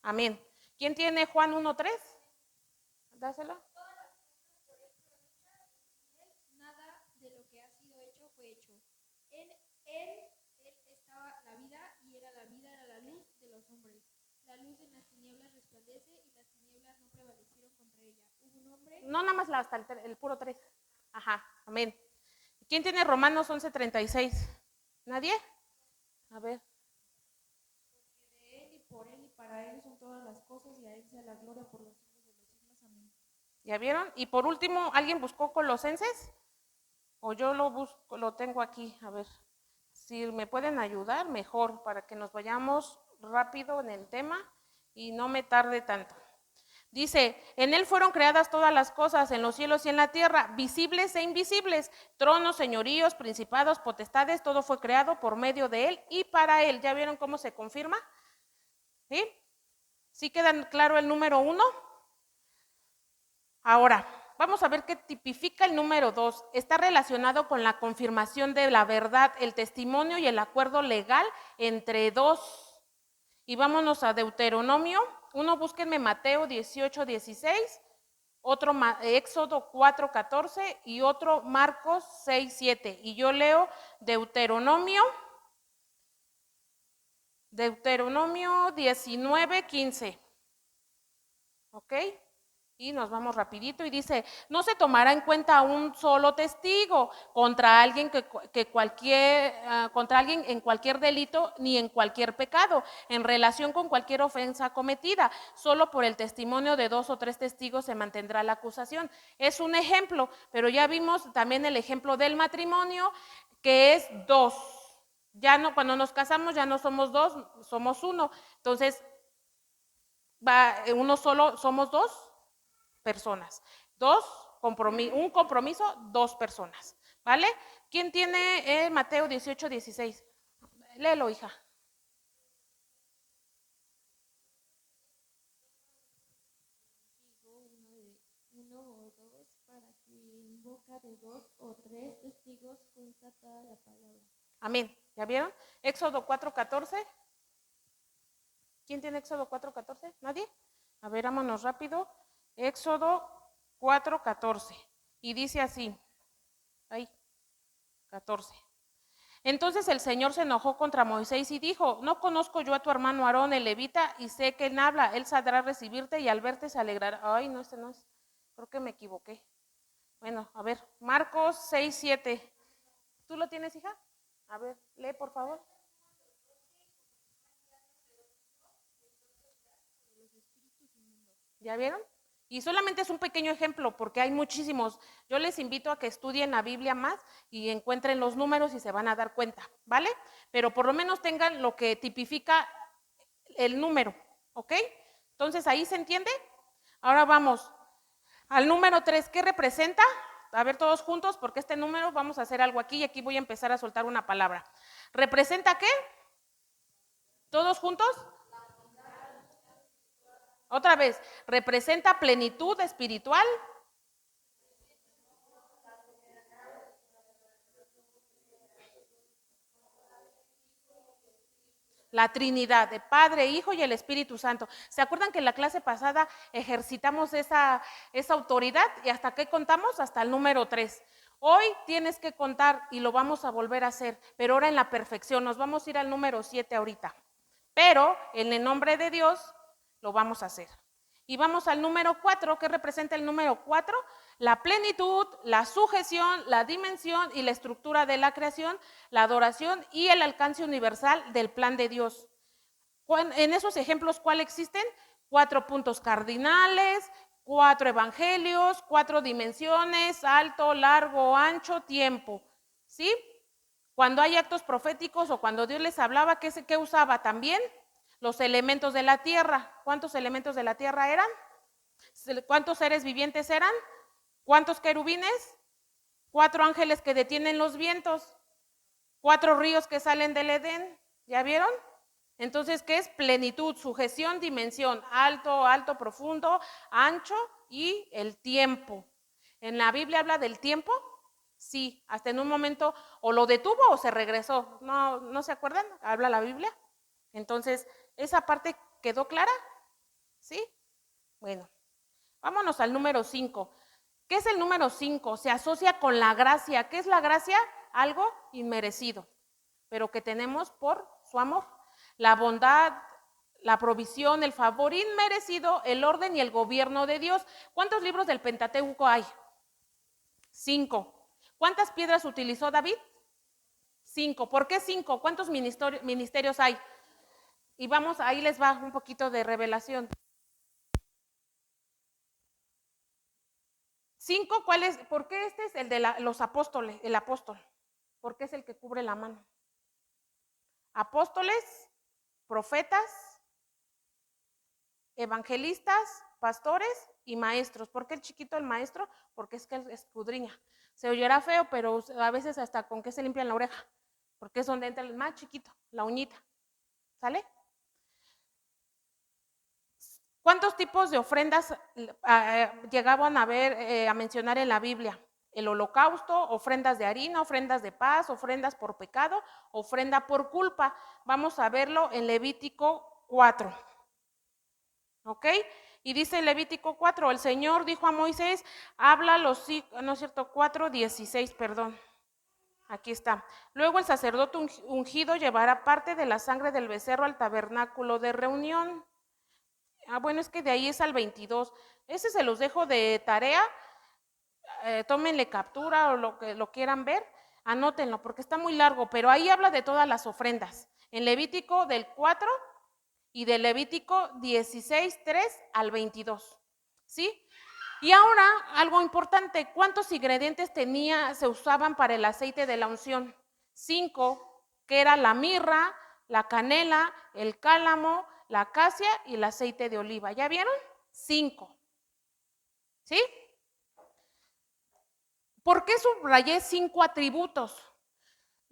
Amén. ¿Quién tiene Juan 1:3? Dáselo. Nada de lo que ha sido hecho fue hecho. En él estaba la vida y la vida era la luz de los hombres. La luz en las tinieblas resplandece y las tinieblas no prevalecieron contra ella. Hubo un hombre. No, nada más hasta el puro 3. Ajá, amén. ¿Quién tiene Romanos 11:36? ¿Nadie? A ver. Porque de él y por él y para él son todas las cosas y a él sea la gloria por los siglos de los siglos. Amén. ¿Ya vieron? Y por último, ¿alguien buscó Colosenses? O yo lo busco, lo tengo aquí, a ver. Si me pueden ayudar, mejor, para que nos vayamos rápido en el tema y no me tarde tanto. Dice, en él fueron creadas todas las cosas en los cielos y en la tierra, visibles e invisibles, tronos, señoríos, principados, potestades, todo fue creado por medio de él y para él. ¿Ya vieron cómo se confirma? ¿Sí? ¿Sí queda claro el número 1? Ahora, vamos a ver qué tipifica el número 2. Está relacionado con la confirmación de la verdad, el testimonio y el acuerdo legal entre dos. Y vámonos a Deuteronomio. Uno, búsquenme Mateo 18:16, otro Éxodo 4:14 y otro Marcos 6:7. Y yo leo Deuteronomio 19:15. ¿Ok? Y nos vamos rapidito y dice, no se tomará en cuenta un solo testigo contra alguien contra alguien en cualquier delito ni en cualquier pecado, en relación con cualquier ofensa cometida. Solo por el testimonio de 2 o 3 testigos se mantendrá la acusación. Es un ejemplo, pero ya vimos también el ejemplo del matrimonio, que es 2. Ya no, cuando nos casamos ya no somos 2, somos 1. Entonces, uno solo, somos 2 personas. Un compromiso, 2 personas. ¿Vale? ¿Quién tiene Mateo 18:16? Léelo, hija. Uno o dos, para que en boca de 2 o 3 testigos consta toda la palabra. Amén. ¿Ya vieron? Éxodo 4:14. ¿Quién tiene Éxodo 4:14? ¿Nadie? A ver, vámonos rápido. Éxodo 4:14. Y dice así. Ahí, 14. Entonces el Señor se enojó contra Moisés y dijo, no conozco yo a tu hermano Aarón el levita y sé que él habla, él sabrá recibirte y al verte se alegrará. Ay, no, este no es, creo que me equivoqué. Bueno, a ver, Marcos 6:7. ¿Tú lo tienes, hija? A ver, lee por favor. ¿Ya vieron? Y solamente es un pequeño ejemplo porque hay muchísimos. Yo les invito a que estudien la Biblia más y encuentren los números y se van a dar cuenta, ¿vale? Pero por lo menos tengan lo que tipifica el número, ¿ok? Entonces, ¿ahí se entiende? Ahora vamos al número 3. ¿Qué representa? A ver todos juntos, porque este número vamos a hacer algo aquí y aquí voy a empezar a soltar una palabra. ¿Representa qué? ¿Todos juntos? Otra vez, ¿representa plenitud espiritual? La Trinidad, de Padre, Hijo y el Espíritu Santo. ¿Se acuerdan que en la clase pasada ejercitamos esa autoridad? ¿Y hasta qué contamos? Hasta el número 3. Hoy tienes que contar y lo vamos a volver a hacer, pero ahora en la perfección. Nos vamos a ir al número 7 ahorita. Pero en el nombre de Dios lo vamos a hacer. Y vamos al número 4. ¿Qué representa el número 4? La plenitud, la sujeción, la dimensión y la estructura de la creación, la adoración y el alcance universal del plan de Dios. En esos ejemplos, ¿cuál existen? 4 puntos cardinales, 4 evangelios, 4 dimensiones, alto, largo, ancho, tiempo. ¿Sí? Cuando hay actos proféticos o cuando Dios les hablaba, ¿qué usaba también? Los elementos de la tierra. ¿Cuántos elementos de la tierra eran? ¿Cuántos seres vivientes eran? ¿Cuántos querubines? 4 ángeles que detienen los vientos. 4 ríos que salen del Edén. ¿Ya vieron? Entonces, ¿qué es? Plenitud, sujeción, dimensión, alto, alto, profundo, ancho y el tiempo. ¿En la Biblia habla del tiempo? Sí, hasta en un momento o lo detuvo o se regresó. ¿No se acuerdan? ¿Habla la Biblia? Entonces, ¿esa parte quedó clara? ¿Sí? Bueno, vámonos al número 5. ¿Qué es el número 5? Se asocia con la gracia. ¿Qué es la gracia? Algo inmerecido, pero que tenemos por su amor. La bondad, la provisión, el favor inmerecido, el orden y el gobierno de Dios. ¿Cuántos libros del Pentateuco hay? 5. ¿Cuántas piedras utilizó David? 5. ¿Por qué 5? ¿Cuántos ministerios hay? Y vamos, ahí les va un poquito de revelación. 5, ¿cuál es? ¿Por qué este es el de los apóstoles, el apóstol? Porque es el que cubre la mano. Apóstoles, profetas, evangelistas, pastores y maestros. ¿Por qué el chiquito el maestro? Porque es que él escudriña. Se oyerá feo, pero a veces hasta con que se limpian la oreja, porque es donde entra el más chiquito, la uñita. ¿Sale? ¿Cuántos tipos de ofrendas llegaban a ver, a mencionar en la Biblia? El holocausto, ofrendas de harina, ofrendas de paz, ofrendas por pecado, ofrenda por culpa. Vamos a verlo en Levítico 4. ¿Ok? Y dice Levítico 4, el Señor dijo a Moisés, habla los hijos, no es cierto, 4:16, perdón. Aquí está. Luego el sacerdote ungido llevará parte de la sangre del becerro al tabernáculo de reunión. Bueno, es que de ahí es al 22. Ese se los dejo de tarea. Tómenle captura o lo que lo quieran ver. Anótenlo porque está muy largo, pero ahí habla de todas las ofrendas. En Levítico del 4 y de Levítico 16:3 al 22. ¿Sí? Y ahora, algo importante, ¿cuántos ingredientes se usaban para el aceite de la unción? 5, que era la mirra, la canela, el cálamo, la acacia y el aceite de oliva. ¿Ya vieron? 5. ¿Sí? ¿Por qué subrayé 5 atributos?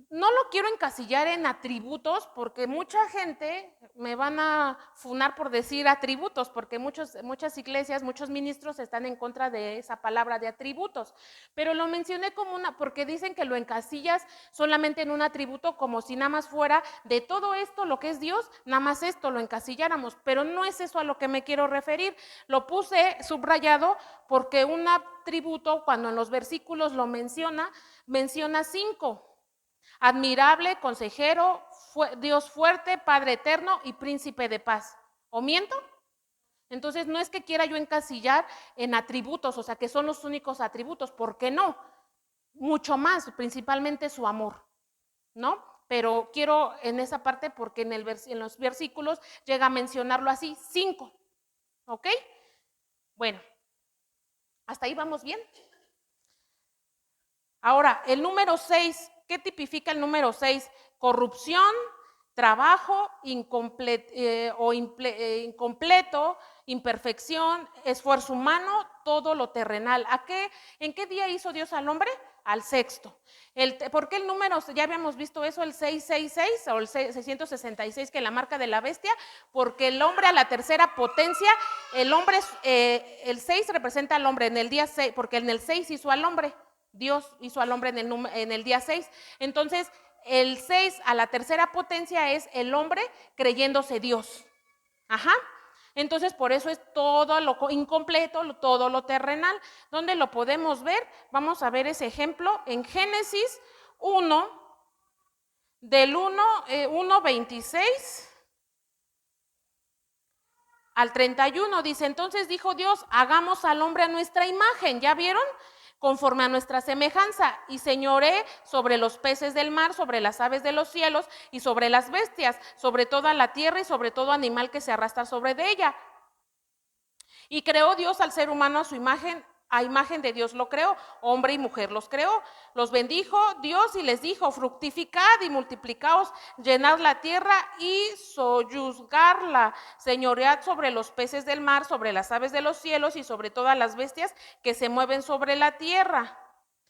No lo quiero encasillar en atributos porque mucha gente me van a funar por decir atributos, porque muchas iglesias, muchos ministros están en contra de esa palabra de atributos, pero lo mencioné como porque dicen que lo encasillas solamente en un atributo como si nada más fuera de todo esto lo que es Dios, nada más esto lo encasilláramos, pero no es eso a lo que me quiero referir. Lo puse subrayado porque un atributo, cuando en los versículos lo menciona 5. Admirable, consejero, Dios fuerte, Padre eterno y príncipe de paz. ¿O miento? Entonces no es que quiera yo encasillar en atributos, o sea que son los únicos atributos, ¿por qué no? Mucho más, principalmente su amor, ¿no? Pero quiero en esa parte porque en los versículos llega a mencionarlo así, 5, ¿ok? Bueno, hasta ahí vamos bien. Ahora, el número 6, ¿qué tipifica el número 6? Corrupción, trabajo incompleto, imperfección, esfuerzo humano, todo lo terrenal. ¿En qué día hizo Dios al hombre? Al sexto. ¿Por qué el número, ya habíamos visto eso, el 666 o el 666, que es la marca de la bestia? Porque el hombre a la tercera potencia, el 6 representa al hombre en el día 6, porque en el 6 hizo al hombre. Dios hizo al hombre en el día 6. Entonces, el 6 a la tercera potencia es el hombre creyéndose Dios. Ajá. Entonces, por eso es todo lo incompleto, todo lo terrenal. ¿Dónde lo podemos ver? Vamos a ver ese ejemplo en Génesis 1, del 1:26 al 31. Dice, entonces dijo Dios, hagamos al hombre a nuestra imagen. ¿Ya vieron? Conforme a nuestra semejanza, y señoré sobre los peces del mar, sobre las aves de los cielos, y sobre las bestias, sobre toda la tierra, y sobre todo animal que se arrastra sobre de ella. Y creó Dios al ser humano a imagen de Dios lo creó, hombre y mujer los creó. Los bendijo Dios y les dijo, fructificad y multiplicaos, llenad la tierra y soyuzgarla, señoread sobre los peces del mar, sobre las aves de los cielos y sobre todas las bestias que se mueven sobre la tierra.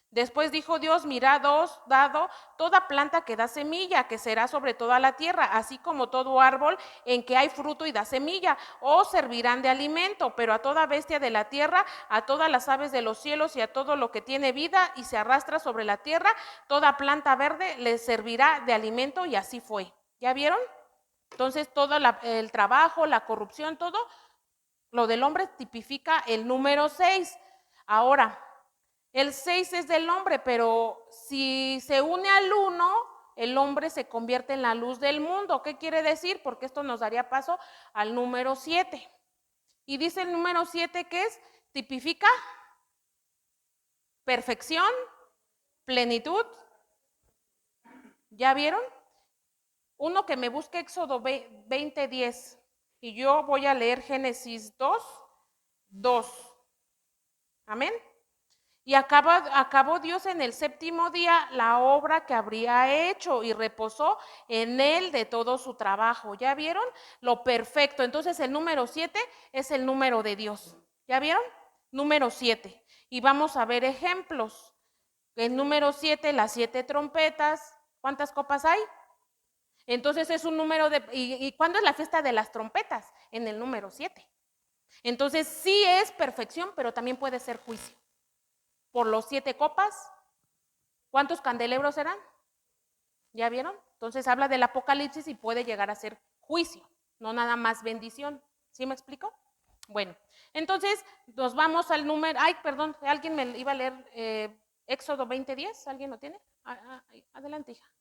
Después dijo Dios, mirad, os dado toda planta que da semilla, que será sobre toda la tierra, así como todo árbol en que hay fruto y da semilla, os servirán de alimento, pero a toda bestia de la tierra, a todas las aves de los cielos y a todo lo que tiene vida y se arrastra sobre la tierra, toda planta verde les servirá de alimento, y así fue. ¿Ya vieron? Entonces todo el trabajo, la corrupción, todo lo del hombre tipifica el número 6. Ahora, el 6 es del hombre, pero si se une al 1, el hombre se convierte en la luz del mundo. ¿Qué quiere decir? Porque esto nos daría paso al número 7. Y dice el número 7 que es, tipifica perfección, plenitud. ¿Ya vieron? Uno que me busque Éxodo 20:10 y yo voy a leer Génesis 2:2. Amén. Y acabó Dios en el séptimo día la obra que habría hecho y reposó en él de todo su trabajo. ¿Ya vieron? Lo perfecto. Entonces el número 7 es el número de Dios. ¿Ya vieron? Número 7. Y vamos a ver ejemplos. El número 7, las 7 trompetas. ¿Cuántas copas hay? Entonces es un número de... ¿Y cuándo es la fiesta de las trompetas? En el número 7. Entonces sí es perfección, pero también puede ser juicio. Por los 7 copas, ¿cuántos candelebros eran? ¿Ya vieron? Entonces habla del Apocalipsis y puede llegar a ser juicio, no nada más bendición. ¿Sí me explico? Bueno, entonces nos vamos al número... Ay, perdón, alguien me iba a leer Éxodo 20:10, ¿alguien lo tiene? Adelante, hija.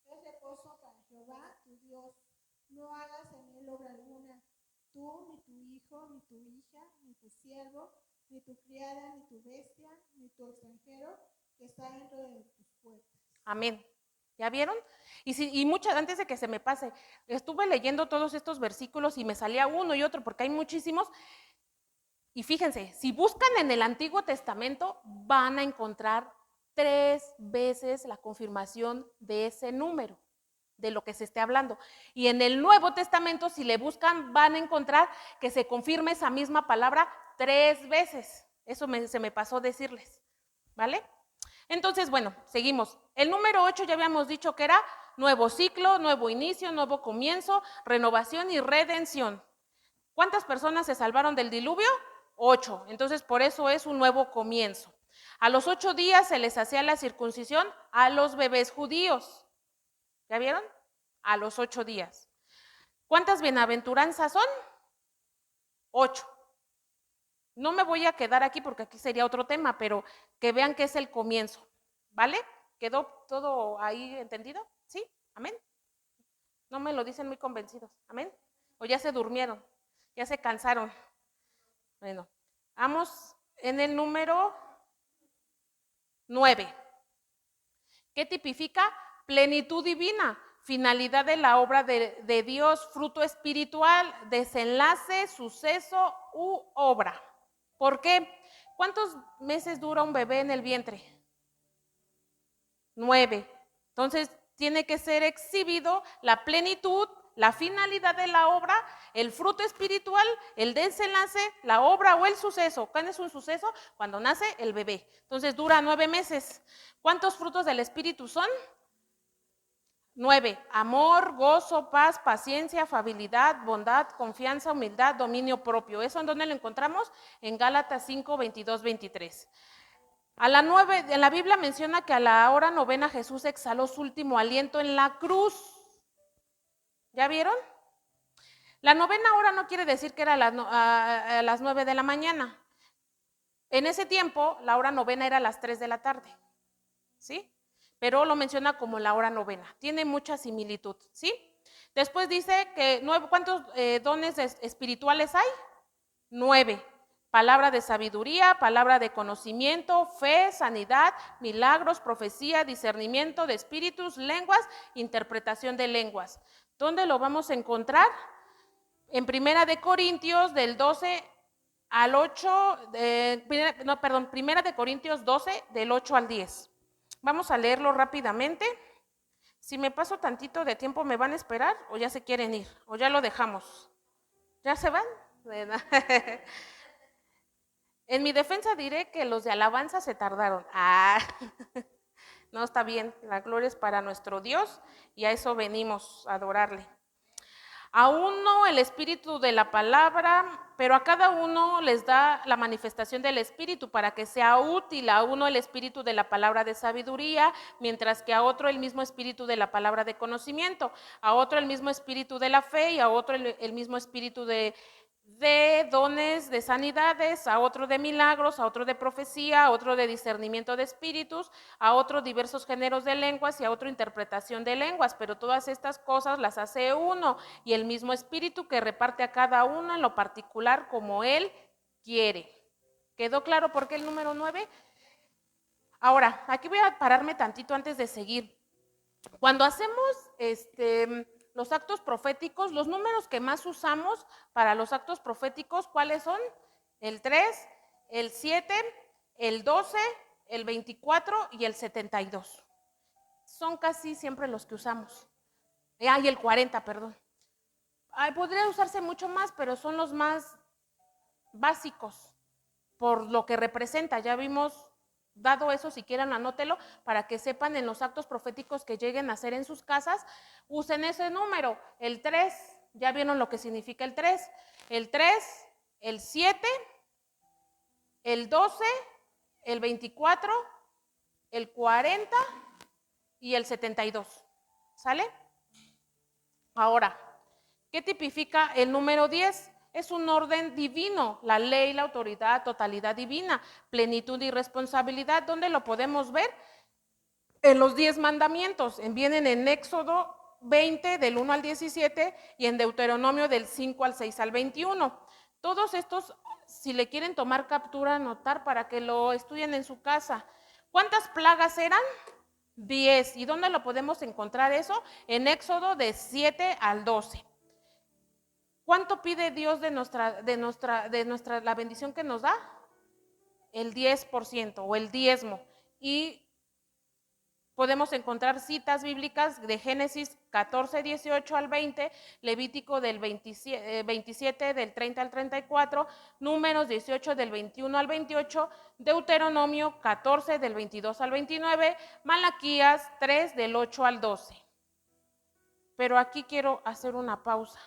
Es reposo para Jehová tu Dios. No hagas en él obra alguna, tú, ni tu hijo, ni tu hija, ni tu siervo, ni tu criada, ni tu bestia, ni tu extranjero que está dentro de tus puertas. Amén. ¿Ya vieron? Y muchas, antes de que se me pase, estuve leyendo todos estos versículos y me salía uno y otro porque hay muchísimos. Y fíjense, si buscan en el Antiguo Testamento, van a encontrar 3 veces la confirmación de ese número, de lo que se esté hablando. Y en el Nuevo Testamento, si le buscan, van a encontrar que se confirme esa misma palabra 3 veces. Eso se me pasó decirles, ¿vale? Entonces, bueno, seguimos. El número 8 ya habíamos dicho que era nuevo ciclo, nuevo inicio, nuevo comienzo, renovación y redención. ¿Cuántas personas se salvaron del diluvio? 8. Entonces, por eso es un nuevo comienzo. A los 8 días se les hacía la circuncisión a los bebés judíos. ¿Ya vieron? A los 8 días. ¿Cuántas bienaventuranzas son? 8. No me voy a quedar aquí porque aquí sería otro tema, pero que vean que es el comienzo, ¿vale? ¿Quedó todo ahí entendido? ¿Sí? ¿Amén? No me lo dicen muy convencidos, ¿amén? ¿O ya se durmieron? ¿Ya se cansaron? Bueno, vamos en el número 9. ¿Qué tipifica? Plenitud divina, finalidad de la obra de Dios, fruto espiritual, desenlace, suceso u obra. ¿Por qué? ¿Cuántos meses dura un bebé en el vientre? 9. Entonces, tiene que ser exhibido la plenitud, la finalidad de la obra, el fruto espiritual, el desenlace, la obra o el suceso. ¿Cuándo es un suceso? Cuando nace el bebé. Entonces, dura 9 meses. ¿Cuántos frutos del Espíritu son? 9. Amor, gozo, paz, paciencia, afabilidad, bondad, confianza, humildad, dominio propio. ¿Eso en dónde lo encontramos? En Gálatas 5, 22, 23. A la 9, en la Biblia menciona que a la hora novena Jesús exhaló su último aliento en la cruz. ¿Ya vieron? La novena hora no quiere decir que era a las 9 de la mañana. En ese tiempo, la hora novena era a las 3 de la tarde. ¿Sí? Pero lo menciona como la hora novena. Tiene mucha similitud, ¿sí? Después dice que ¿cuántos dones espirituales hay? 9. Palabra de sabiduría, palabra de conocimiento, fe, sanidad, milagros, profecía, discernimiento de espíritus, lenguas, interpretación de lenguas. ¿Dónde lo vamos a encontrar? En Primera de Corintios del 12 al 8, Primera de Corintios 12 del 8 al 10. Vamos a leerlo rápidamente. Si me paso tantito de tiempo, ¿me van a esperar o ya se quieren ir? ¿O ya lo dejamos? ¿Ya se van? En mi defensa diré que los de alabanza se tardaron. No, está bien. La gloria es para nuestro Dios y a eso venimos a adorarle. A uno el espíritu de la palabra, pero a cada uno les da la manifestación del espíritu para que sea útil. A uno el espíritu de la palabra de sabiduría, mientras que a otro el mismo espíritu de la palabra de conocimiento, a otro el mismo espíritu de la fe y a otro el mismo espíritu de dones de sanidades, a otro de milagros, a otro de profecía, a otro de discernimiento de espíritus, a otro diversos géneros de lenguas y a otro interpretación de lenguas, pero todas estas cosas las hace uno y el mismo espíritu que reparte a cada uno en lo particular como él quiere. ¿Quedó claro por qué el número 9? Ahora, aquí voy a pararme tantito antes de seguir. Cuando hacemos los actos proféticos, los números que más usamos para los actos proféticos, ¿cuáles son? El 3, el 7, el 12, el 24 y el 72. Son casi siempre los que usamos. Y el 40, perdón. Podría usarse mucho más, pero son los más básicos por lo que representa. Ya vimos. Dado eso, si quieren, anótelo para que sepan en los actos proféticos que lleguen a hacer en sus casas, usen ese número, el 3, ya vieron lo que significa el 3, el 7, el 12, el 24, el 40 y el 72, ¿sale? Ahora, ¿qué tipifica el número 10? Es un orden divino, la ley, la autoridad, totalidad divina, plenitud y responsabilidad. ¿Dónde lo podemos ver? En los 10 mandamientos. Vienen en Éxodo 20 del 1 al 17 y en Deuteronomio del 5 al 6 al 21. Todos estos, si le quieren tomar captura, anotar para que lo estudien en su casa. ¿Cuántas plagas eran? 10. ¿Y dónde lo podemos encontrar eso? En Éxodo de 7 al 12. ¿Cuánto pide Dios de la bendición que nos da? El 10% o el diezmo. Y podemos encontrar citas bíblicas de Génesis 14, 18 al 20, Levítico del 27 del 30 al 34, Números 18 del 21 al 28, Deuteronomio 14 del 22 al 29, Malaquías 3 del 8 al 12. Pero aquí quiero hacer una pausa.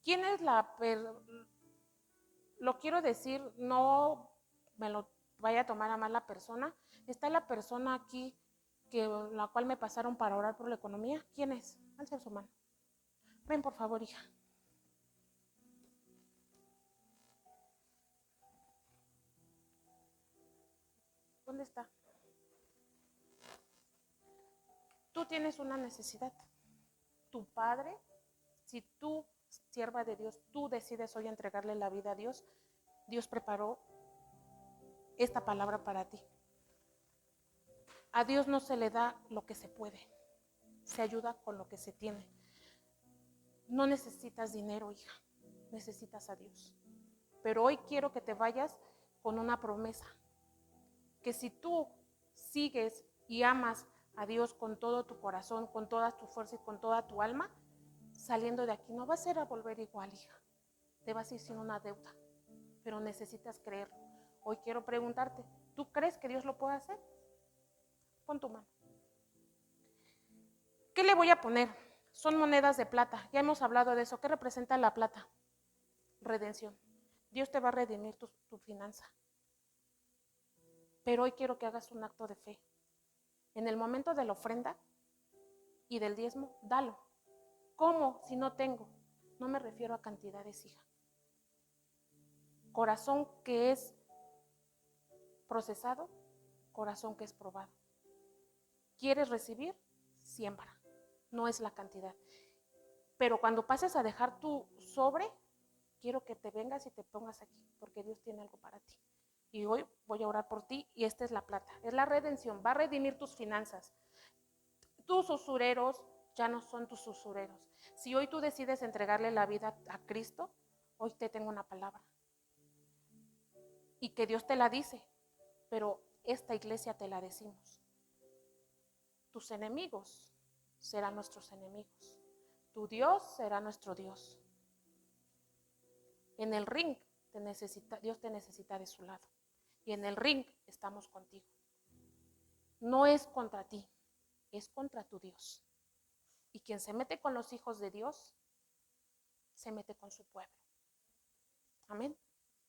¿Quién es lo quiero decir, no me lo vaya a tomar a mal la persona? ¿Está la persona aquí la cual me pasaron para orar por la economía? ¿Quién es? Alza su mano. Ven, por favor, hija. ¿Dónde está? Tú tienes una necesidad. Tu padre, si tú, sierva de Dios, tú decides hoy entregarle la vida a Dios, Dios preparó esta palabra para ti. A Dios no se le da lo que se puede, se ayuda con lo que se tiene. No necesitas dinero, hija, necesitas a Dios. Pero hoy quiero que te vayas con una promesa, que si tú sigues y amas a Dios con todo tu corazón, con toda tu fuerza y con toda tu alma, saliendo de aquí no vas a ser a volver igual, hija. Te vas a ir sin una deuda, pero necesitas creerlo. Hoy quiero preguntarte, ¿tú crees que Dios lo puede hacer? Pon tu mano. ¿Qué le voy a poner? Son monedas de plata. Ya hemos hablado de eso. ¿Qué representa la plata? Redención. Dios te va a redimir tu finanza. Pero hoy quiero que hagas un acto de fe. En el momento de la ofrenda y del diezmo, dalo. ¿Cómo? Si no tengo. No me refiero a cantidades, hija. Corazón que es procesado, corazón que es probado. ¿Quieres recibir? Siembra. No es la cantidad. Pero cuando pases a dejar tu sobre, quiero que te vengas y te pongas aquí, porque Dios tiene algo para ti. Y hoy voy a orar por ti y esta es la plata. Es la redención, va a redimir tus finanzas. Tus usureros ya no son tus usureros. Si hoy tú decides entregarle la vida a Cristo, hoy te tengo una palabra. Y que Dios te la dice, pero esta iglesia te la decimos. Tus enemigos serán nuestros enemigos. Tu Dios será nuestro Dios. En el ring Dios te necesita de su lado. Y en el ring estamos contigo. No es contra ti, es contra tu Dios. Y quien se mete con los hijos de Dios, se mete con su pueblo. Amén.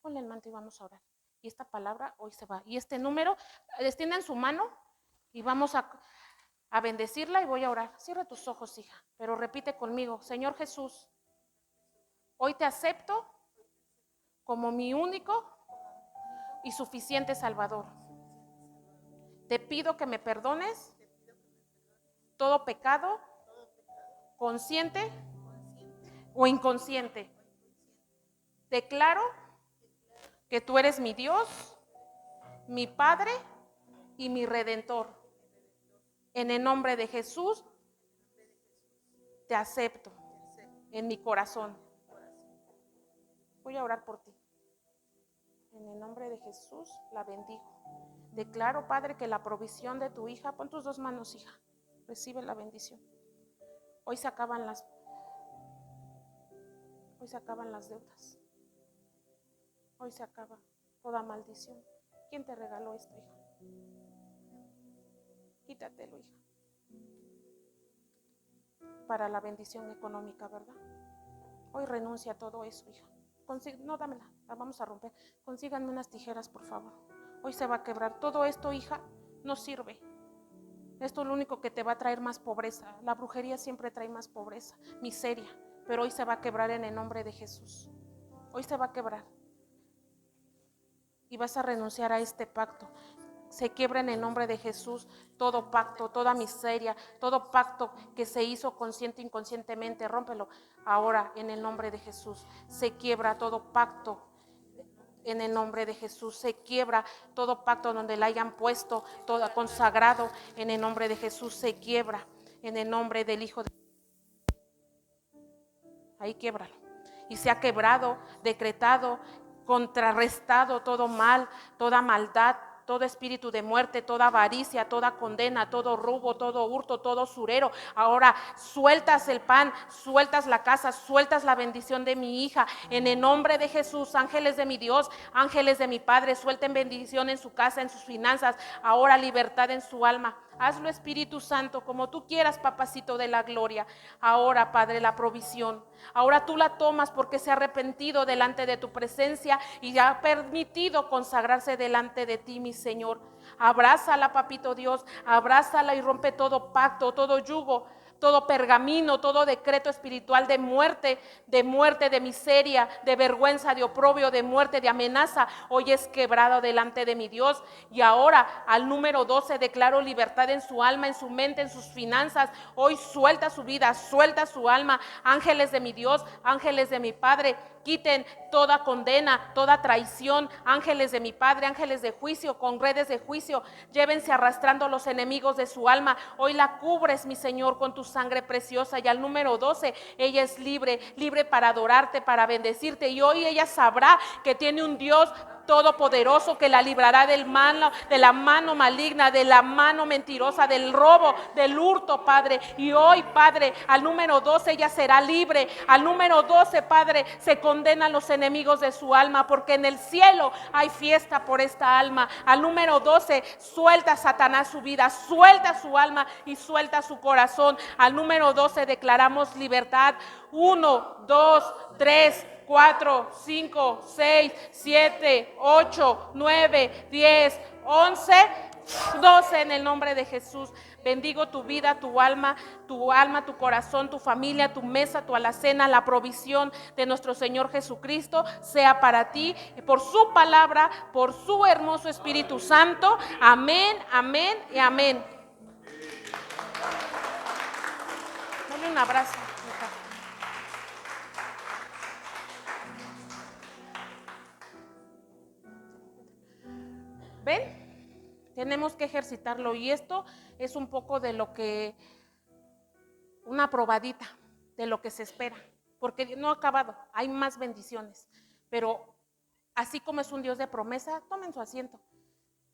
Ponle el manto y vamos a orar. Y esta palabra hoy se va. Y este número, extiendan su mano y vamos a bendecirla y voy a orar. Cierra tus ojos, hija, pero repite conmigo: Señor Jesús, hoy te acepto como mi único y suficiente Salvador. Te pido que me perdones todo pecado, consciente o inconsciente. Declaro que tú eres mi Dios, mi Padre y mi Redentor. En el nombre de Jesús, te acepto en mi corazón. Voy a orar por ti. En el nombre de Jesús, la bendigo. Declaro, Padre, que la provisión de tu hija, pon tus dos manos, hija, recibe la bendición. Hoy se acaban las deudas. Hoy se acaba toda maldición. ¿Quién te regaló esto, hija? Quítatelo, hija. Para la bendición económica, ¿verdad? Hoy renuncia a todo eso, hija. No, dámela, la vamos a romper. Consíganme unas tijeras, por favor. Hoy se va a quebrar. Todo esto, hija, no sirve. Esto es lo único que te va a traer más pobreza. La brujería siempre trae más pobreza, miseria. Pero hoy se va a quebrar en el nombre de Jesús. Hoy se va a quebrar. Y vas a renunciar a este pacto. Se quiebra en el nombre de Jesús todo pacto, toda miseria, todo pacto que se hizo consciente e inconscientemente. Rómpelo ahora en el nombre de Jesús. Se quiebra todo pacto en el nombre de Jesús. Se quiebra todo pacto donde la hayan puesto, todo consagrado en el nombre de Jesús. Se quiebra en el nombre del Hijo de ahí quiebralo. Y se ha quebrado, decretado, contrarrestado todo mal, toda maldad, todo espíritu de muerte, toda avaricia, toda condena, todo robo, todo hurto, todo usurero. Ahora sueltas el pan, sueltas la casa, sueltas la bendición de mi hija. En el nombre de Jesús, ángeles de mi Dios, ángeles de mi Padre, suelten bendición en su casa, en sus finanzas. Ahora libertad en su alma. Hazlo, Espíritu Santo, como tú quieras, papacito de la gloria. Ahora, Padre, la provisión. Ahora tú la tomas porque se ha arrepentido delante de tu presencia y ya ha permitido consagrarse delante de ti, mi Señor. Abrázala, papito Dios, abrázala y rompe todo pacto, todo yugo, todo pergamino, todo decreto espiritual de muerte, de miseria, de vergüenza, de oprobio, de muerte, de amenaza. Hoy es quebrado delante de mi Dios. Y ahora al número 12 declaro libertad en su alma, en su mente, en sus finanzas. Hoy suelta su vida, suelta su alma. Ángeles de mi Dios, ángeles de mi Padre, quiten toda condena, toda traición. Ángeles de mi Padre, ángeles de juicio, con redes de juicio, llévense arrastrando los enemigos de su alma. Hoy la cubres, mi Señor, con tu sangre preciosa. Y al número 12, ella es libre, libre para adorarte, para bendecirte. Y hoy ella sabrá que tiene un Dios todopoderoso que la librará de la mano maligna, de la mano mentirosa, del robo, del hurto, Padre. Y hoy, Padre, al número 12 ella será libre. Al número 12, Padre, se condenan los enemigos de su alma, porque en el cielo hay fiesta por esta alma. Al número 12, suelta a Satanás su vida, suelta su alma y suelta su corazón. Al número 12 declaramos libertad. 1, 2, 3, 4, 5, 6, 7, 8, 9, 10, 11, 12 en el nombre de Jesús. Bendigo tu vida, tu alma, tu corazón, tu familia, tu mesa, tu alacena. La provisión de nuestro Señor Jesucristo sea para ti, por su palabra, por su hermoso Espíritu Santo. Amén, amén y amén. Dale un abrazo, hija. ¿Ven? Tenemos que ejercitarlo, y esto es un poco de lo que, una probadita de lo que se espera, porque no ha acabado, hay más bendiciones, pero así como es un Dios de promesa, tomen su asiento,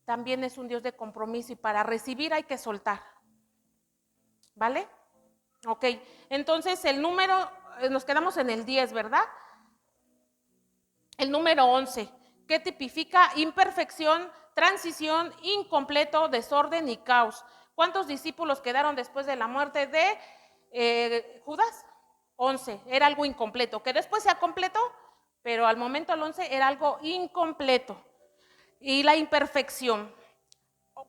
también es un Dios de compromiso, y para recibir hay que soltar, ¿vale? Ok, entonces el número, nos quedamos en el 10, ¿verdad? El número 11, ¿qué tipifica? Imperfección, transición, incompleto, desorden y caos. ¿Cuántos discípulos quedaron después de la muerte de Judas, 11, era algo incompleto, que después se completó, pero al momento el 11 era algo incompleto. Y la imperfección.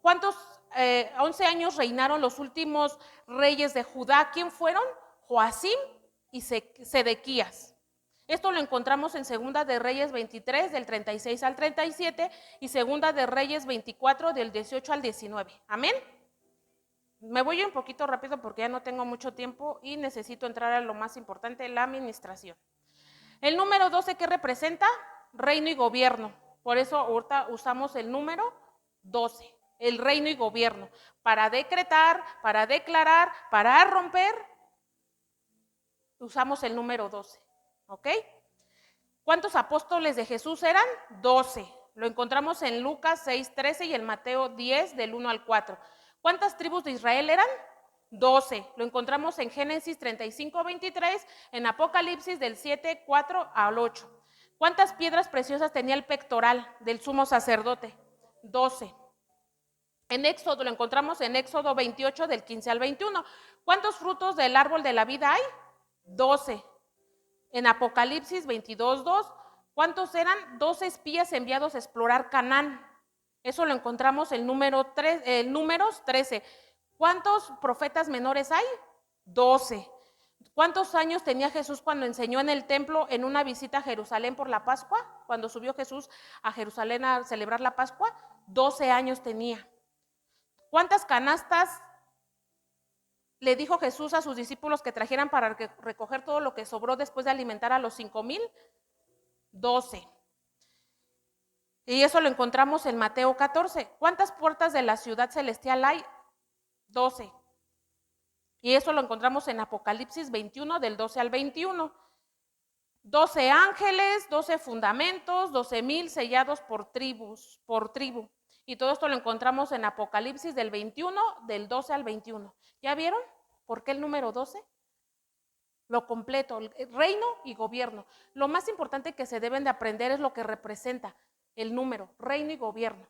¿Cuántos 11 años reinaron los últimos reyes de Judá? ¿Quién fueron? Joacim y Sedequías. Esto lo encontramos en Segunda de Reyes 23, del 36 al 37, y Segunda de Reyes 24, del 18 al 19. Amén. Me voy un poquito rápido porque ya no tengo mucho tiempo y necesito entrar a lo más importante, la administración. El número 12, ¿qué representa? Reino y gobierno. Por eso ahorita usamos el número 12, el reino y gobierno. Para decretar, para declarar, para romper, usamos el número 12. ¿Ok? ¿Cuántos apóstoles de Jesús eran? 12. Lo encontramos en Lucas 6:13 y en Mateo 10, del 1 al 4. ¿Cuántas tribus de Israel eran? 12. Lo encontramos en Génesis 35:23, en Apocalipsis del 7:4 al 8. ¿Cuántas piedras preciosas tenía el pectoral del sumo sacerdote? 12. En Éxodo, lo encontramos en Éxodo 28, del 15 al 21. ¿Cuántos frutos del árbol de la vida hay? 12. En Apocalipsis 22:2, ¿cuántos eran? 12 espías enviados a explorar Canaán. Eso lo encontramos en Números 13. ¿Cuántos profetas menores hay? 12. ¿Cuántos años tenía Jesús cuando enseñó en el templo en una visita a Jerusalén por la Pascua? Cuando subió Jesús a Jerusalén a celebrar la Pascua, 12 años tenía. ¿Cuántas canastas le dijo Jesús a sus discípulos que trajeran para recoger todo lo que sobró después de alimentar a los 5,000? 12. Y eso lo encontramos en Mateo 14. ¿Cuántas puertas de la ciudad celestial hay? 12. Y eso lo encontramos en Apocalipsis 21, del 12 al 21. 12 ángeles, 12 fundamentos, 12,000 sellados por tribu. Y todo esto lo encontramos en Apocalipsis del 21, del 12 al 21. ¿Ya vieron por qué el número 12? Lo completo, reino y gobierno. Lo más importante que se deben de aprender es lo que representa el número, reino y gobierno.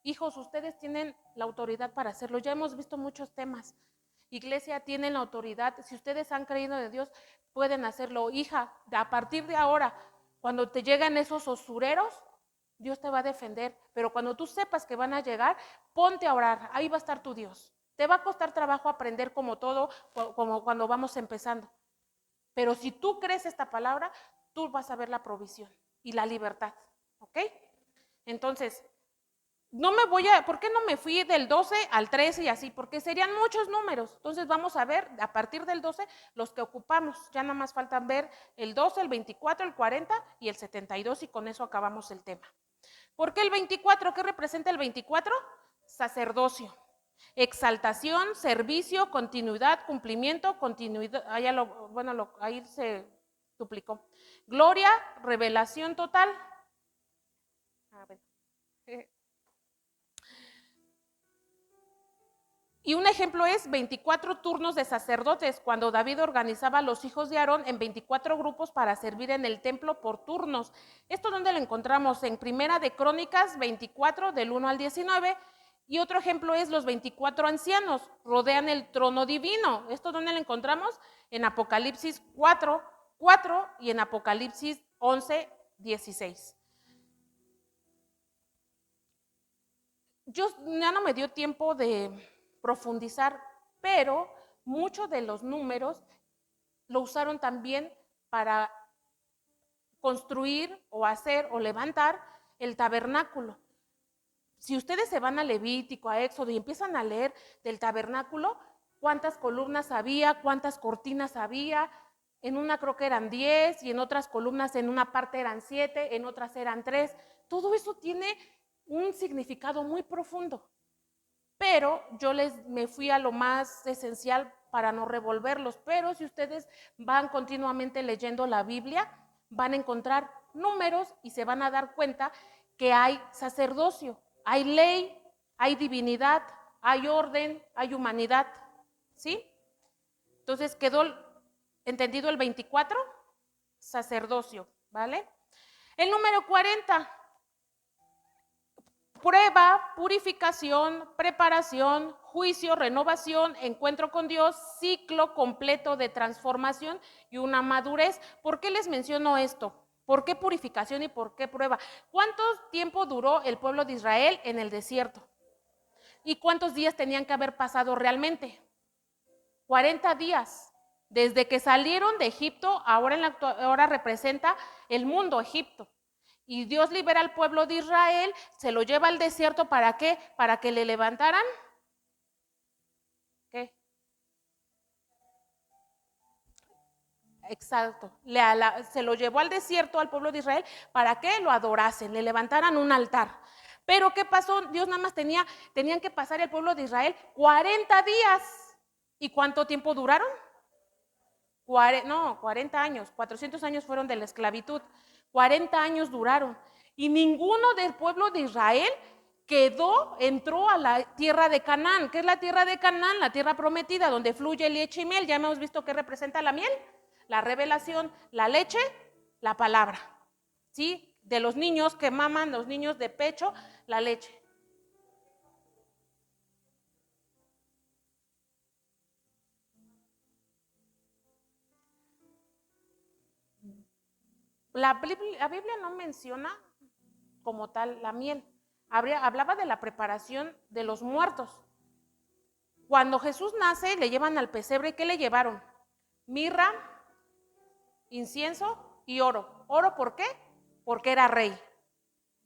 Hijos, ustedes tienen la autoridad para hacerlo. Ya hemos visto muchos temas. Iglesia, tienen la autoridad. Si ustedes han creído en Dios, pueden hacerlo. Hija, a partir de ahora, cuando te llegan esos usureros, Dios te va a defender. Pero cuando tú sepas que van a llegar, ponte a orar. Ahí va a estar tu Dios. Te va a costar trabajo aprender como todo, como cuando vamos empezando. Pero si tú crees esta palabra, tú vas a ver la provisión y la libertad. ¿Ok? Entonces, ¿por qué no me fui del 12 al 13 y así? Porque serían muchos números. Entonces vamos a ver a partir del 12 los que ocupamos. Ya nada más faltan ver el 12, el 24, el 40 y el 72 y con eso acabamos el tema. ¿Por qué el 24? ¿Qué representa el 24? Sacerdocio. Exaltación, servicio, continuidad, cumplimiento, continuidad. Ahí se duplicó. Gloria, revelación total. A ver. Y un ejemplo es 24 turnos de sacerdotes, cuando David organizaba a los hijos de Aarón en 24 grupos para servir en el templo por turnos. ¿Esto dónde lo encontramos? En Primera de Crónicas 24, del 1 al 19. Y otro ejemplo es los 24 ancianos, rodean el trono divino. ¿Esto dónde lo encontramos? En Apocalipsis 4 y en Apocalipsis 11, 16. Ya no me dio tiempo de profundizar, pero muchos de los números lo usaron también para construir o hacer o levantar el tabernáculo. Si ustedes se van a Levítico, a Éxodo y empiezan a leer del tabernáculo, cuántas columnas había, cuántas cortinas había. En una creo que eran 10 y en otras columnas en una parte eran 7, en otras eran 3. Todo eso tiene un significado muy profundo. Pero yo me fui a lo más esencial para no revolverlos. Pero si ustedes van continuamente leyendo la Biblia, van a encontrar números y se van a dar cuenta que hay sacerdocio, hay ley, hay divinidad, hay orden, hay humanidad. ¿Sí? Entonces quedó entendido el 24, sacerdocio, ¿vale? El número 40. Prueba, purificación, preparación, juicio, renovación, encuentro con Dios, ciclo completo de transformación y una madurez. ¿Por qué les menciono esto? ¿Por qué purificación y por qué prueba? ¿Cuánto tiempo duró el pueblo de Israel en el desierto? ¿Y cuántos días tenían que haber pasado realmente? 40 días. Desde que salieron de Egipto, ahora representa el mundo Egipto. Y Dios libera al pueblo de Israel, se lo lleva al desierto, ¿para qué? Para que le levantaran, ¿qué? Exacto, se lo llevó al desierto al pueblo de Israel, ¿para que lo adorasen? Le levantaran un altar. Pero ¿qué pasó? Dios nada más tenían que pasar el pueblo de Israel 40 días. ¿Y cuánto tiempo duraron? 40 años, 400 años fueron de la esclavitud, 40 años duraron. Y ninguno del pueblo de Israel entró a la tierra de Canaán. ¿Qué es la tierra de Canaán? La tierra prometida, donde fluye leche y miel. Ya hemos visto qué representa la miel, la revelación, la leche, la palabra. ¿Sí? De los niños que maman, los niños de pecho, la leche. La Biblia no menciona como tal la miel. Hablaba de la preparación de los muertos. Cuando Jesús nace, le llevan al pesebre. ¿Qué le llevaron? Mirra, incienso y oro. ¿Oro por qué? Porque era rey.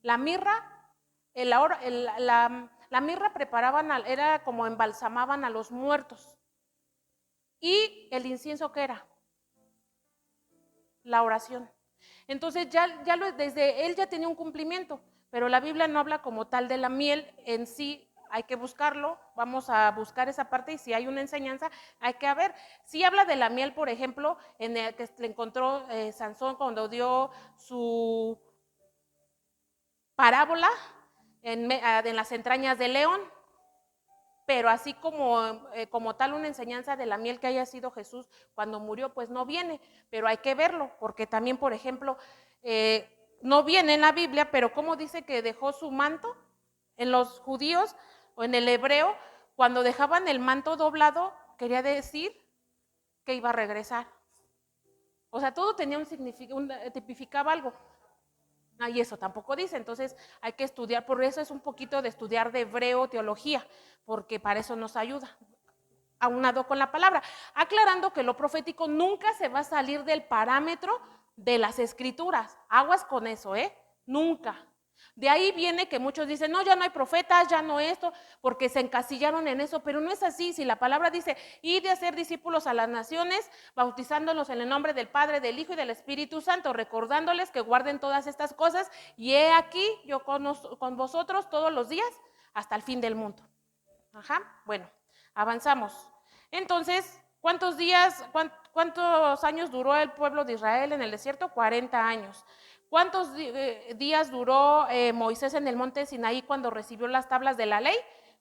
La mirra, la mirra era como embalsamaban a los muertos. ¿Y el incienso qué era? La oración. Entonces desde él ya tenía un cumplimiento, pero la Biblia no habla como tal de la miel en sí. Hay que buscarlo, vamos a buscar esa parte, y si hay una enseñanza, hay que ver. Sí habla de la miel, por ejemplo, en el que le encontró Sansón cuando dio su parábola en las entrañas del león, pero así como tal una enseñanza de la miel que haya sido Jesús cuando murió, pues no viene, pero hay que verlo, porque también, por ejemplo, no viene en la Biblia, pero ¿cómo dice que dejó su manto? En los judíos o en el hebreo, cuando dejaban el manto doblado, quería decir que iba a regresar. O sea, todo tenía un significado, tipificaba algo. Y eso tampoco dice, entonces hay que estudiar, por eso es un poquito de estudiar de hebreo, teología, porque para eso nos ayuda, aunado con la palabra, aclarando que lo profético nunca se va a salir del parámetro de las escrituras. Aguas con eso, nunca. De ahí viene que muchos dicen, no, ya no hay profetas, ya no esto, porque se encasillaron en eso, pero no es así. Si la palabra dice, id de hacer discípulos a las naciones, bautizándolos en el nombre del Padre, del Hijo y del Espíritu Santo, recordándoles que guarden todas estas cosas, y he aquí yo con vosotros todos los días hasta el fin del mundo. Bueno, avanzamos. Entonces, ¿cuántos años duró el pueblo de Israel en el desierto? 40 años. ¿Cuántos días duró Moisés en el monte Sinaí cuando recibió las tablas de la ley?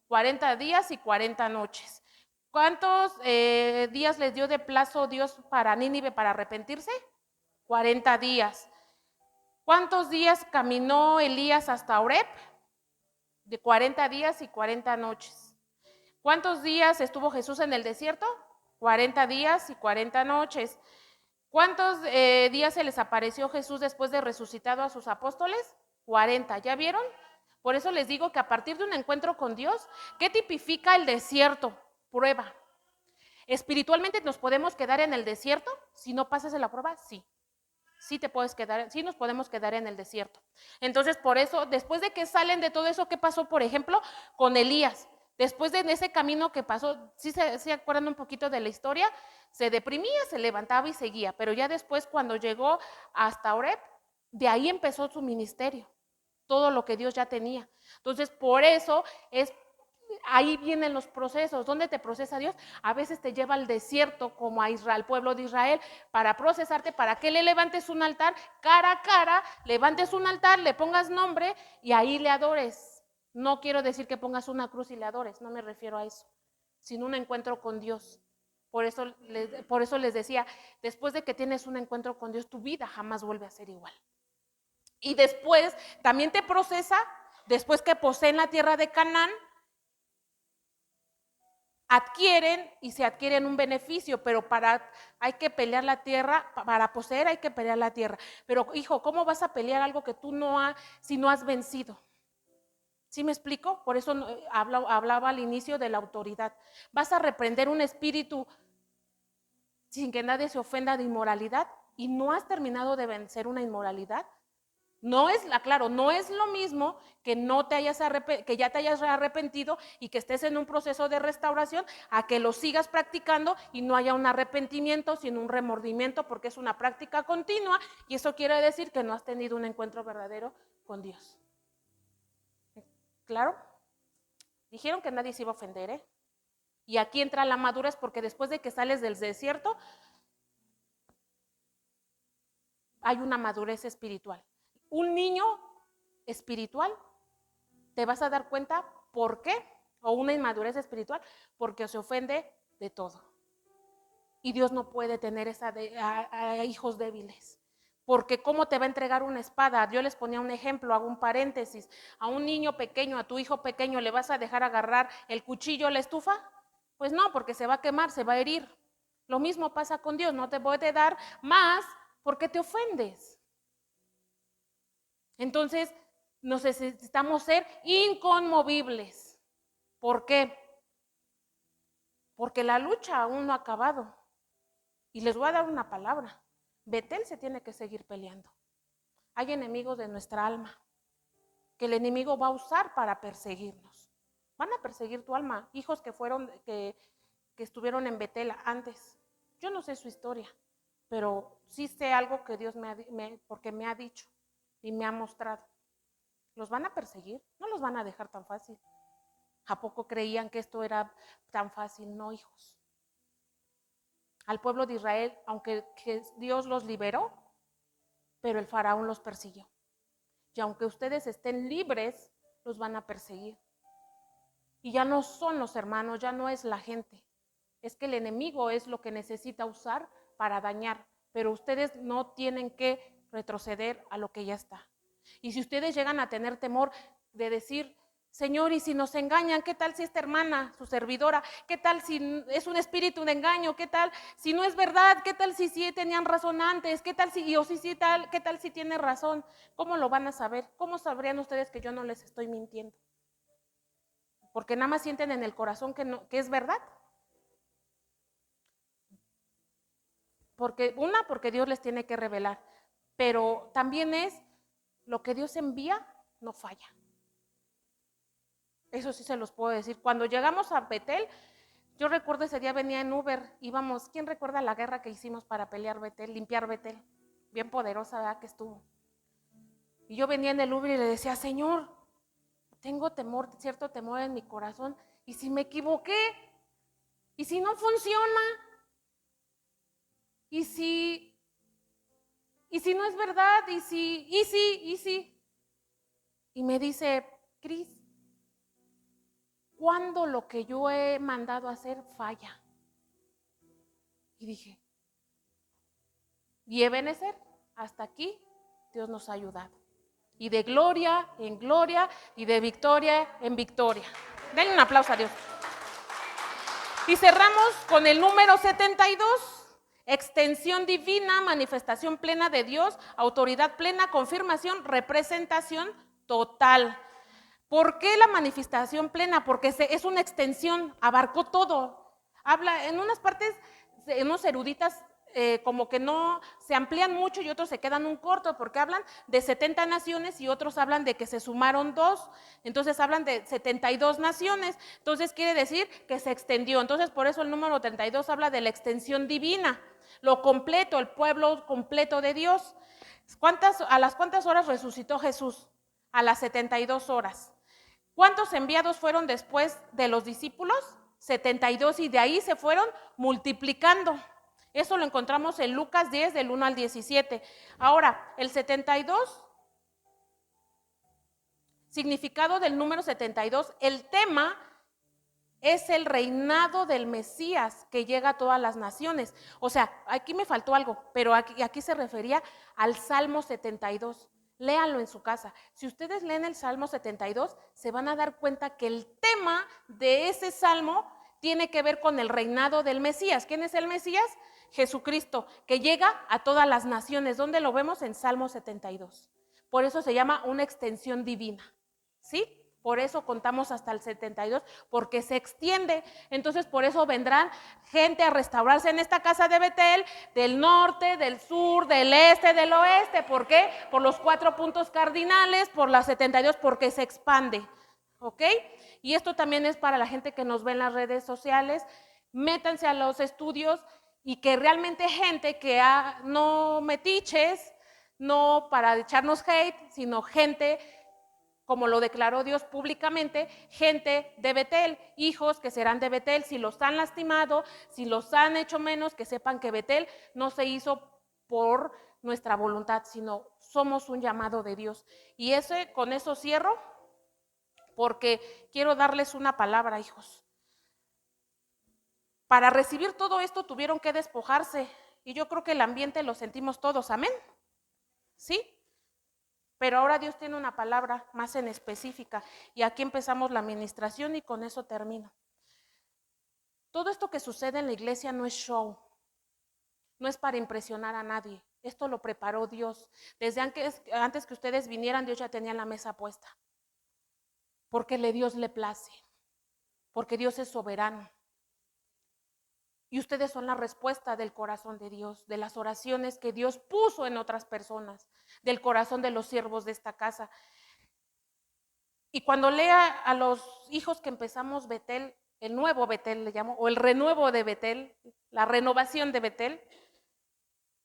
40 días y 40 noches. ¿Cuántos días les dio de plazo Dios para Nínive para arrepentirse? 40 días. ¿Cuántos días caminó Elías hasta Oreb? De 40 días y 40 noches. ¿Cuántos días estuvo Jesús en el desierto? 40 días y 40 noches. ¿Cuántos días se les apareció Jesús después de resucitado a sus apóstoles? 40, ¿ya vieron? Por eso les digo que a partir de un encuentro con Dios, ¿qué tipifica el desierto? Prueba. ¿Espiritualmente nos podemos quedar en el desierto si no pasas en la prueba? Sí. Sí nos podemos quedar en el desierto. Entonces, por eso, después de que salen de todo eso, ¿qué pasó, por ejemplo, con Elías? Después de ese camino que pasó, ¿sí se acuerdan un poquito de la historia? Se deprimía, se levantaba y seguía, pero ya después cuando llegó hasta Oreb, de ahí empezó su ministerio, todo lo que Dios ya tenía. Entonces, por eso ahí vienen los procesos. ¿Dónde te procesa Dios? A veces te lleva al desierto, como a Israel, al pueblo de Israel, para procesarte, para que le levantes un altar cara a cara, levantes un altar, le pongas nombre y ahí le adores. No quiero decir que pongas una cruz y le adores, no me refiero a eso, sino un encuentro con Dios. Por eso les decía, después de que tienes un encuentro con Dios, tu vida jamás vuelve a ser igual. Y después también te procesa después que poseen la tierra de Canaán, adquieren y se adquieren un beneficio, pero hay que pelear la tierra, para poseer hay que pelear la tierra. Pero hijo, ¿cómo vas a pelear algo que tú si no has vencido? ¿Sí me explico? Por eso hablaba al inicio de la autoridad. Vas a reprender un espíritu sin que nadie se ofenda de inmoralidad y no has terminado de vencer una inmoralidad. No es lo mismo que que ya te hayas arrepentido y que estés en un proceso de restauración, a que lo sigas practicando y no haya un arrepentimiento, sino un remordimiento, porque es una práctica continua y eso quiere decir que no has tenido un encuentro verdadero con Dios. ¿Claro? Dijeron que nadie se iba a ofender, ¿eh? Y aquí entra la madurez, porque después de que sales del desierto, hay una madurez espiritual. Un niño espiritual, te vas a dar cuenta por qué, o una inmadurez espiritual, porque se ofende de todo. Y Dios no puede tener a hijos débiles, porque ¿cómo te va a entregar una espada? Yo les ponía un ejemplo, hago un paréntesis. A un niño pequeño, a tu hijo pequeño, ¿le vas a dejar agarrar el cuchillo a la estufa? Pues no, porque se va a quemar, se va a herir. Lo mismo pasa con Dios, no te puede dar más porque te ofendes. Entonces, necesitamos ser inconmovibles. ¿Por qué? Porque la lucha aún no ha acabado. Y les voy a dar una palabra. Betel se tiene que seguir peleando. Hay enemigos de nuestra alma que el enemigo va a usar para perseguirnos. Van a perseguir tu alma. Hijos que estuvieron en Betel antes. Yo no sé su historia, pero sí sé algo que Dios porque me ha dicho y me ha mostrado. ¿Los van a perseguir? No los van a dejar tan fácil. ¿A poco creían que esto era tan fácil? No, hijos. Al pueblo de Israel, aunque Dios los liberó, pero el faraón los persiguió. Y aunque ustedes estén libres, los van a perseguir. Y ya no son los hermanos, ya no es la gente. Es que el enemigo es lo que necesita usar para dañar, pero ustedes no tienen que retroceder a lo que ya está. Y si ustedes llegan a tener temor de decir, Señor, y si nos engañan, ¿qué tal si esta hermana, su servidora, qué tal si es un espíritu de engaño? ¿Qué tal si no es verdad? ¿Qué tal si sí tenían razón antes? ¿Qué tal qué tal si tiene razón? ¿Cómo lo van a saber? ¿Cómo sabrían ustedes que yo no les estoy mintiendo? Porque nada más sienten en el corazón que es verdad. Porque Dios les tiene que revelar, pero también es lo que Dios envía, no falla. Eso sí se los puedo decir. Cuando llegamos a Betel, yo recuerdo ese día venía en Uber, íbamos, ¿quién recuerda la guerra que hicimos para pelear Betel, limpiar Betel? Bien poderosa, ¿verdad? Que estuvo. Y yo venía en el Uber y le decía, Señor, tengo temor, cierto temor en mi corazón, ¿y si me equivoqué? ¿Y si no funciona? ¿Y si no es verdad? ¿Y si? Y me dice, Cris, ¿cuándo lo que yo he mandado a hacer falla? Y dije, y Ebenezer, hasta aquí Dios nos ha ayudado. Y de gloria en gloria y de victoria en victoria. Denle un aplauso a Dios. Y cerramos con el número 72. Extensión divina, manifestación plena de Dios, autoridad plena, confirmación, representación total. ¿Por qué la manifestación plena? Porque es una extensión, abarcó todo. Habla en unas partes, en unos eruditas como que no se amplían mucho y otros se quedan un corto, porque hablan de 70 naciones y otros hablan de que se sumaron 2, entonces hablan de 72 naciones, entonces quiere decir que se extendió, entonces por eso el número 32 habla de la extensión divina, lo completo, el pueblo completo de Dios. ¿A las cuántas horas resucitó Jesús? A las 72 horas. ¿Cuántos enviados fueron después de los discípulos? 72, y de ahí se fueron multiplicando. Eso lo encontramos en Lucas 10, del 1 al 17. Ahora, el 72, significado del número 72, el tema es el reinado del Mesías que llega a todas las naciones. O sea, aquí me faltó algo, pero aquí se refería al Salmo 72. Léanlo en su casa. Si ustedes leen el Salmo 72, se van a dar cuenta que el tema de ese salmo tiene que ver con el reinado del Mesías. ¿Quién es el Mesías? Jesucristo, que llega a todas las naciones. ¿Dónde lo vemos? En Salmo 72. Por eso se llama una extensión divina, ¿sí? Por eso contamos hasta el 72, porque se extiende. Entonces, por eso vendrán gente a restaurarse en esta casa de Betel, del norte, del sur, del este, del oeste. ¿Por qué? Por los 4 puntos cardinales, por las 72, porque se expande. ¿Ok? Y esto también es para la gente que nos ve en las redes sociales. Métanse a los estudios y que realmente gente que no metiches, no para echarnos hate, sino gente, como lo declaró Dios públicamente, gente de Betel, hijos que serán de Betel. Si los han lastimado, si los han hecho menos, que sepan que Betel no se hizo por nuestra voluntad, sino somos un llamado de Dios. Y con eso cierro, porque quiero darles una palabra, hijos. Para recibir todo esto tuvieron que despojarse, y yo creo que el ambiente lo sentimos todos, amén, ¿sí? Pero ahora Dios tiene una palabra más en específica, y aquí empezamos la administración y con eso termino. Todo esto que sucede en la iglesia no es show, no es para impresionar a nadie. Esto lo preparó Dios. Desde antes que ustedes vinieran, Dios ya tenía la mesa puesta. Porque Dios le place, porque Dios es soberano. Y ustedes son la respuesta del corazón de Dios, de las oraciones que Dios puso en otras personas, del corazón de los siervos de esta casa. Y cuando lea a los hijos que empezamos Betel, el nuevo Betel le llamo, o el renuevo de Betel, la renovación de Betel,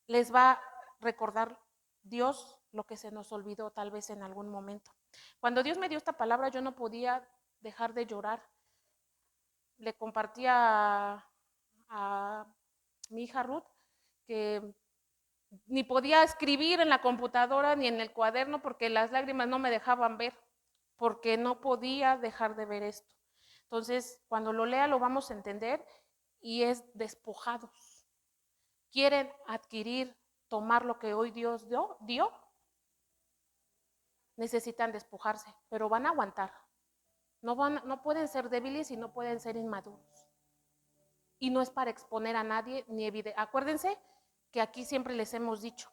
les va a recordar Dios lo que se nos olvidó tal vez en algún momento. Cuando Dios me dio esta palabra, yo no podía dejar de llorar. Le compartía a mi hija Ruth que ni podía escribir en la computadora ni en el cuaderno porque las lágrimas no me dejaban ver, porque no podía dejar de ver esto. Entonces, cuando lo lea lo vamos a entender, y es despojados. Quieren adquirir, tomar lo que hoy Dios dio, necesitan despojarse, pero van a aguantar. No pueden ser débiles y no pueden ser inmaduros. Y no es para exponer a nadie ni evidenciar. Acuérdense que aquí siempre les hemos dicho,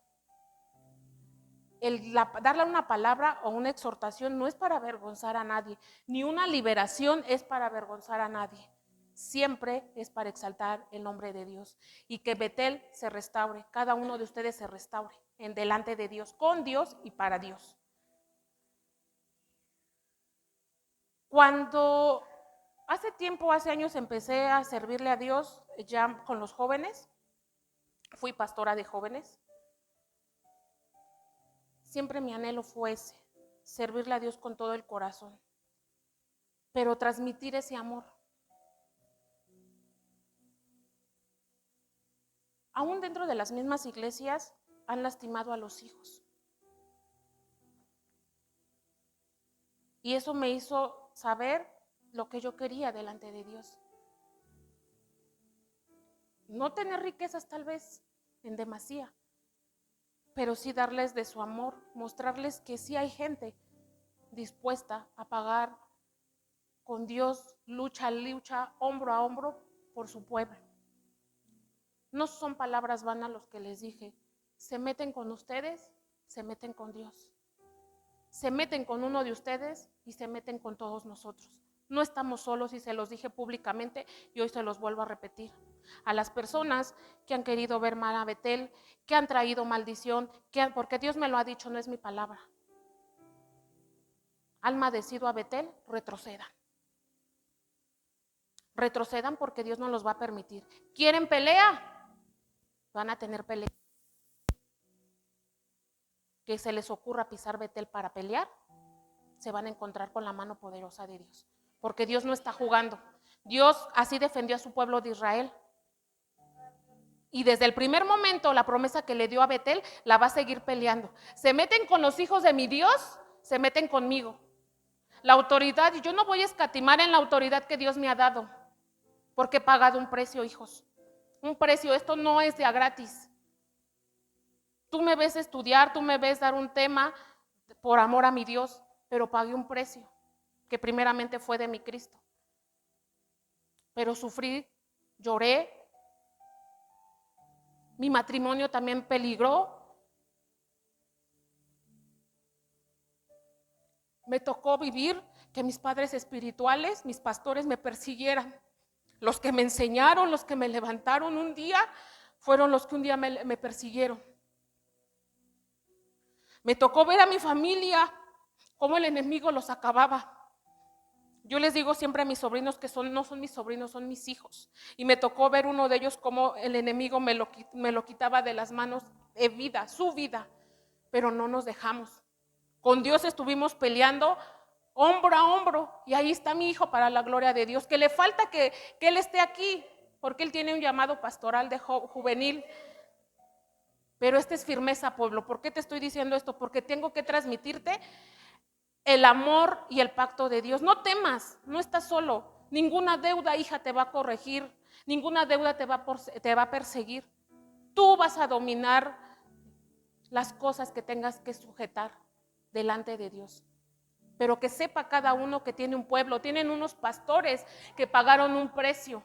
darle una palabra o una exhortación no es para avergonzar a nadie, ni una liberación es para avergonzar a nadie. Siempre es para exaltar el nombre de Dios y que Betel se restaure, cada uno de ustedes se restaure en delante de Dios, con Dios y para Dios. Cuando hace años empecé a servirle a Dios ya con los jóvenes, fui pastora de jóvenes. Siempre mi anhelo fue ese, servirle a Dios con todo el corazón, pero transmitir ese amor. Aún dentro de las mismas iglesias han lastimado a los hijos. Y eso me hizo saber lo que yo quería delante de Dios. No tener riquezas tal vez en demasía, pero sí darles de su amor, mostrarles que sí hay gente dispuesta a pagar con Dios lucha a lucha, hombro a hombro por su pueblo. No son palabras vanas los que les dije. Se meten con ustedes, se meten con Dios. Se meten con uno de ustedes y se meten con todos nosotros. No estamos solos, y se los dije públicamente y hoy se los vuelvo a repetir. A las personas que han querido ver mal a Betel, que han traído maldición, porque Dios me lo ha dicho, no es mi palabra. Han maldecido a Betel, retrocedan. Retrocedan porque Dios no los va a permitir. ¿Quieren pelea? Van a tener pelea. Que se les ocurra pisar Betel para pelear, se van a encontrar con la mano poderosa de Dios. Porque Dios no está jugando. Dios así defendió a su pueblo de Israel. Y desde el primer momento la promesa que le dio a Betel la va a seguir peleando. Se meten con los hijos de mi Dios, se meten conmigo. La autoridad, y yo no voy a escatimar en la autoridad que Dios me ha dado, porque he pagado un precio, hijos. Un precio, esto no es de a gratis. Tú me ves estudiar, tú me ves dar un tema, por amor a mi Dios, pero pagué un precio, que primeramente fue de mi Cristo. Pero sufrí, lloré, mi matrimonio también peligró. Me tocó vivir que mis padres espirituales, mis pastores me persiguieran. Los que me enseñaron, los que me levantaron un día, fueron los que un día me persiguieron. Me tocó ver a mi familia, cómo el enemigo los acababa. Yo les digo siempre a mis sobrinos que no son mis sobrinos, son mis hijos. Y me tocó ver uno de ellos cómo el enemigo me lo quitaba de las manos de vida, su vida. Pero no nos dejamos. Con Dios estuvimos peleando hombro a hombro. Y ahí está mi hijo para la gloria de Dios. Que le falta que él esté aquí, porque él tiene un llamado pastoral de juvenil. Pero esta es firmeza, pueblo. ¿Por qué te estoy diciendo esto? Porque tengo que transmitirte el amor y el pacto de Dios. No temas, no estás solo. Ninguna deuda, hija, te va a corregir. Ninguna deuda te va a perseguir. Tú vas a dominar las cosas que tengas que sujetar delante de Dios. Pero que sepa cada uno que tiene un pueblo. Tienen unos pastores que pagaron un precio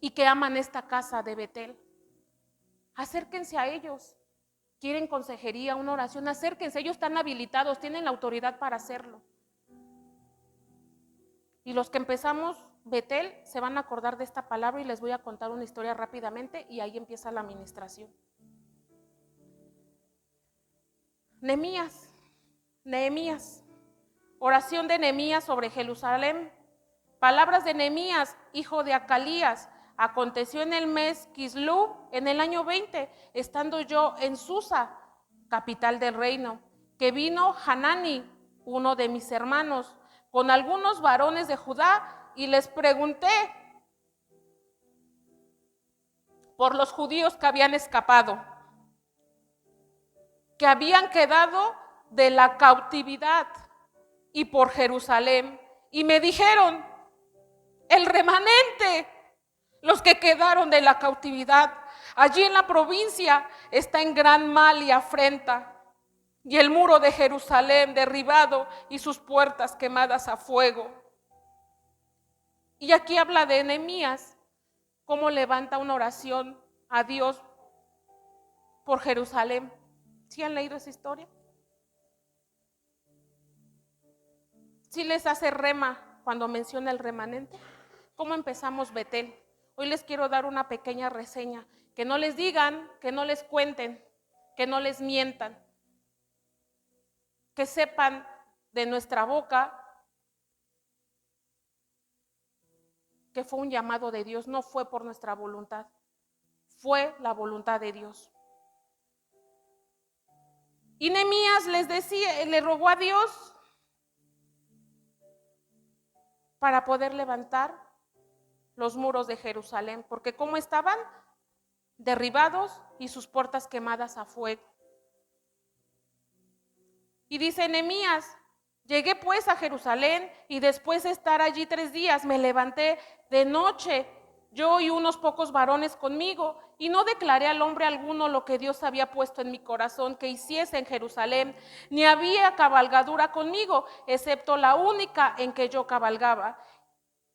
y que aman esta casa de Betel. Acérquense a ellos. Quieren consejería, una oración, acérquense, ellos están habilitados, tienen la autoridad para hacerlo. Y los que empezamos Betel se van a acordar de esta palabra y les voy a contar una historia rápidamente y ahí empieza la administración. Nehemías, oración de Nehemías sobre Jerusalén, palabras de Nehemías, hijo de Acalías. Aconteció en el mes Quislú, en el año 20, estando yo en Susa, capital del reino, que vino Hanani, uno de mis hermanos, con algunos varones de Judá, y les pregunté por los judíos que habían escapado, que habían quedado de la cautividad, y por Jerusalén. Y me dijeron, el remanente, los que quedaron de la cautividad, allí en la provincia está en gran mal y afrenta, y el muro de Jerusalén derribado y sus puertas quemadas a fuego. Y aquí habla de Nehemías, cómo levanta una oración a Dios por Jerusalén. ¿Sí han leído esa historia? ¿Sí les hace rema cuando menciona el remanente? ¿Cómo empezamos Betel? Hoy les quiero dar una pequeña reseña, que no les digan, que no les cuenten, que no les mientan, que sepan de nuestra boca que fue un llamado de Dios, no fue por nuestra voluntad, fue la voluntad de Dios. Y Nehemías les decía, le rogó a Dios para poder levantar los muros de Jerusalén, porque como estaban derribados y sus puertas quemadas a fuego. Y dice Nehemías, llegué pues a Jerusalén y después de estar allí 3 días me levanté de noche, yo y unos pocos varones conmigo, y no declaré al hombre alguno lo que Dios había puesto en mi corazón que hiciese en Jerusalén, ni había cabalgadura conmigo, excepto la única en que yo cabalgaba.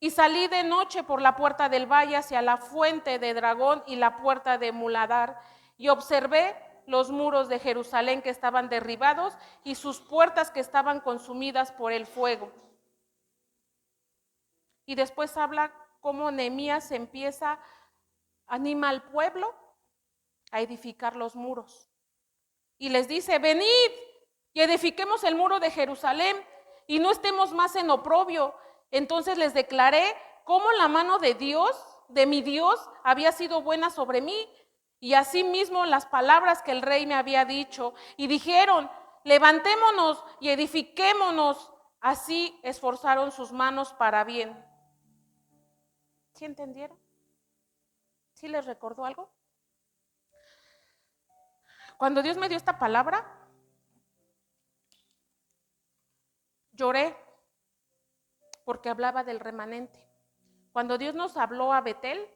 Y salí de noche por la puerta del valle hacia la fuente de Dragón y la puerta de Muladar, y observé los muros de Jerusalén que estaban derribados y sus puertas que estaban consumidas por el fuego. Y después habla cómo Nehemías anima al pueblo a edificar los muros. Y les dice, venid y edifiquemos el muro de Jerusalén y no estemos más en oprobio. Entonces les declaré cómo la mano de Dios, de mi Dios, había sido buena sobre mí, y asimismo las palabras que el rey me había dicho. Y dijeron, levantémonos y edifiquémonos. Así esforzaron sus manos para bien. ¿Sí entendieron? ¿Sí les recordó algo? Cuando Dios me dio esta palabra, lloré, porque hablaba del remanente. Cuando Dios nos habló a Betel,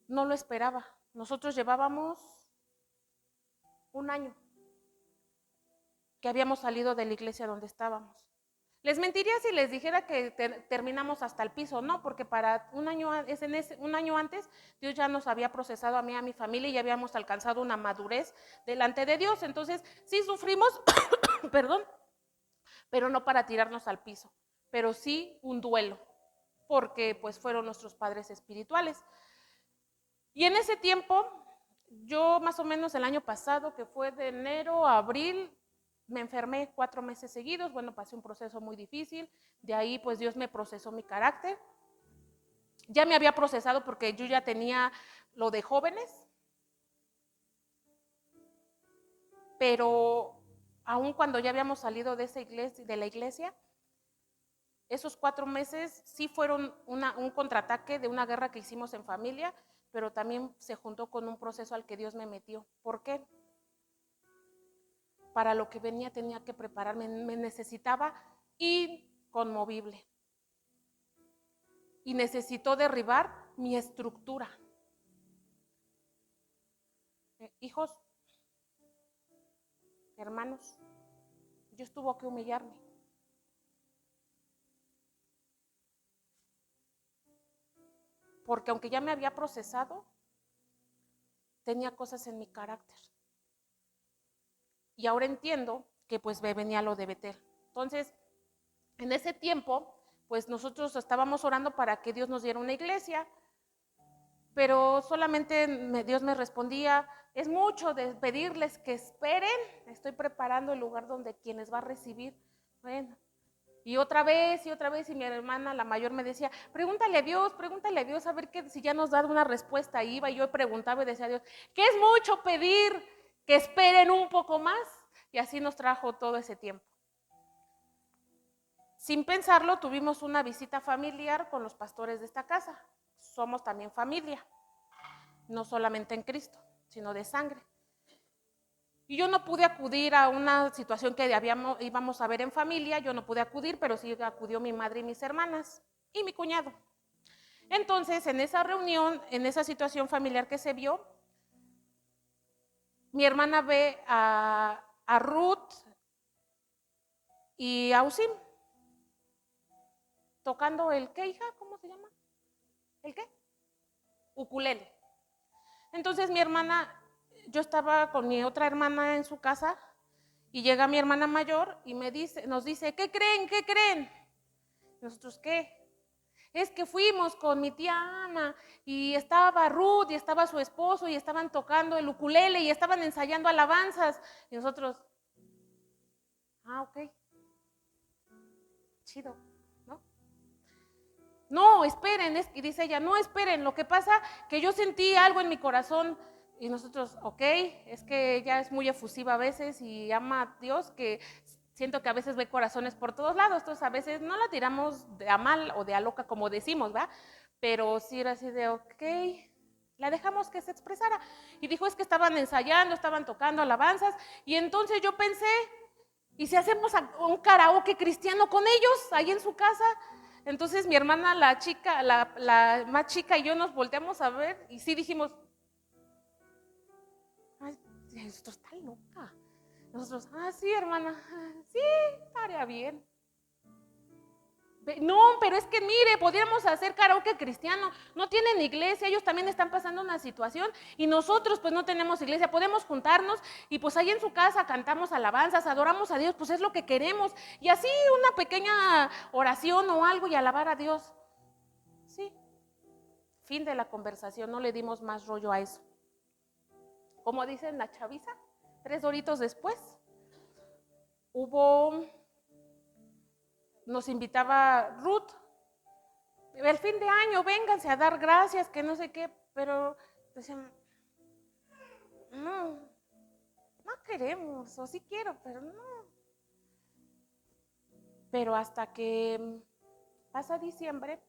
no lo esperaba. Nosotros llevábamos un año que habíamos salido de la iglesia donde estábamos. Les mentiría si les dijera que terminamos hasta el piso, no, porque para un año antes Dios ya nos había procesado a mí y a mi familia y ya habíamos alcanzado una madurez delante de Dios. Entonces sí sufrimos, perdón, pero no para tirarnos al piso, pero sí un duelo, porque pues fueron nuestros padres espirituales. Y en ese tiempo, yo más o menos el año pasado, que fue de enero a abril, me enfermé 4 meses seguidos. Bueno, pasé un proceso muy difícil. De ahí pues Dios me procesó mi carácter. Ya me había procesado porque yo ya tenía lo de jóvenes, pero aun cuando ya habíamos salido de la iglesia, esos 4 meses sí fueron un contraataque de una guerra que hicimos en familia, pero también se juntó con un proceso al que Dios me metió. ¿Por qué? Para lo que venía tenía que prepararme, me necesitaba inconmovible. Y necesitó derribar mi estructura. Hijos, hermanos, Dios tuvo que humillarme. Porque aunque ya me había procesado, tenía cosas en mi carácter. Y ahora entiendo que pues me venía lo de Betel. Entonces, en ese tiempo, pues nosotros estábamos orando para que Dios nos diera una iglesia, pero solamente Dios me respondía, es mucho de pedirles que esperen, estoy preparando el lugar donde quienes va a recibir. Bueno, y otra vez, y mi hermana, la mayor, me decía, pregúntale a Dios, a ver si ya nos da una respuesta. Iba y yo preguntaba y decía a Dios, que es mucho pedir que esperen un poco más, y así nos trajo todo ese tiempo. Sin pensarlo, tuvimos una visita familiar con los pastores de esta casa. Somos también familia, no solamente en Cristo, sino de sangre. Y yo no pude acudir a una situación que íbamos a ver en familia, yo no pude acudir, pero sí acudió mi madre y mis hermanas y mi cuñado. Entonces, en esa reunión, en esa situación familiar que se vio, mi hermana ve a Ruth y a Usim tocando el ¿qué, hija? ¿Cómo se llama? ¿El qué? Ukulele. Entonces mi hermana, yo estaba con mi otra hermana en su casa y llega mi hermana mayor y nos dice, ¿qué creen? ¿Qué creen? Nosotros, ¿qué? Es que fuimos con mi tía Ana y estaba Ruth y estaba su esposo y estaban tocando el ukulele y estaban ensayando alabanzas. Y nosotros, ok, chido, ¿no? No, esperen, y dice ella, no esperen, lo que pasa que yo sentí algo en mi corazón. Y nosotros, ok, es que ella es muy efusiva a veces y ama a Dios, que siento que a veces ve corazones por todos lados, entonces a veces no la tiramos de a mal o de a loca como decimos, ¿va? Pero sí era así de, ok, la dejamos que se expresara. Y dijo, es que estaban ensayando, estaban tocando alabanzas, y entonces yo pensé, ¿y si hacemos un karaoke cristiano con ellos ahí en su casa? Entonces mi hermana, la chica, la más chica y yo nos volteamos a ver y sí dijimos, ay, esto está loca. Nosotros, sí, hermana, sí, estaría bien. No, pero es que mire, podríamos hacer karaoke cristiano, no tienen iglesia, ellos también están pasando una situación y nosotros pues no tenemos iglesia, podemos juntarnos y pues ahí en su casa cantamos alabanzas, adoramos a Dios, pues es lo que queremos y así una pequeña oración o algo y alabar a Dios. Sí, fin de la conversación, no le dimos más rollo a eso. Como dicen la chaviza, 3 horitos después, nos invitaba Ruth, el fin de año, vénganse a dar gracias, que no sé qué, pero decían, no queremos, o sí quiero, pero no. Pero hasta que pasa diciembre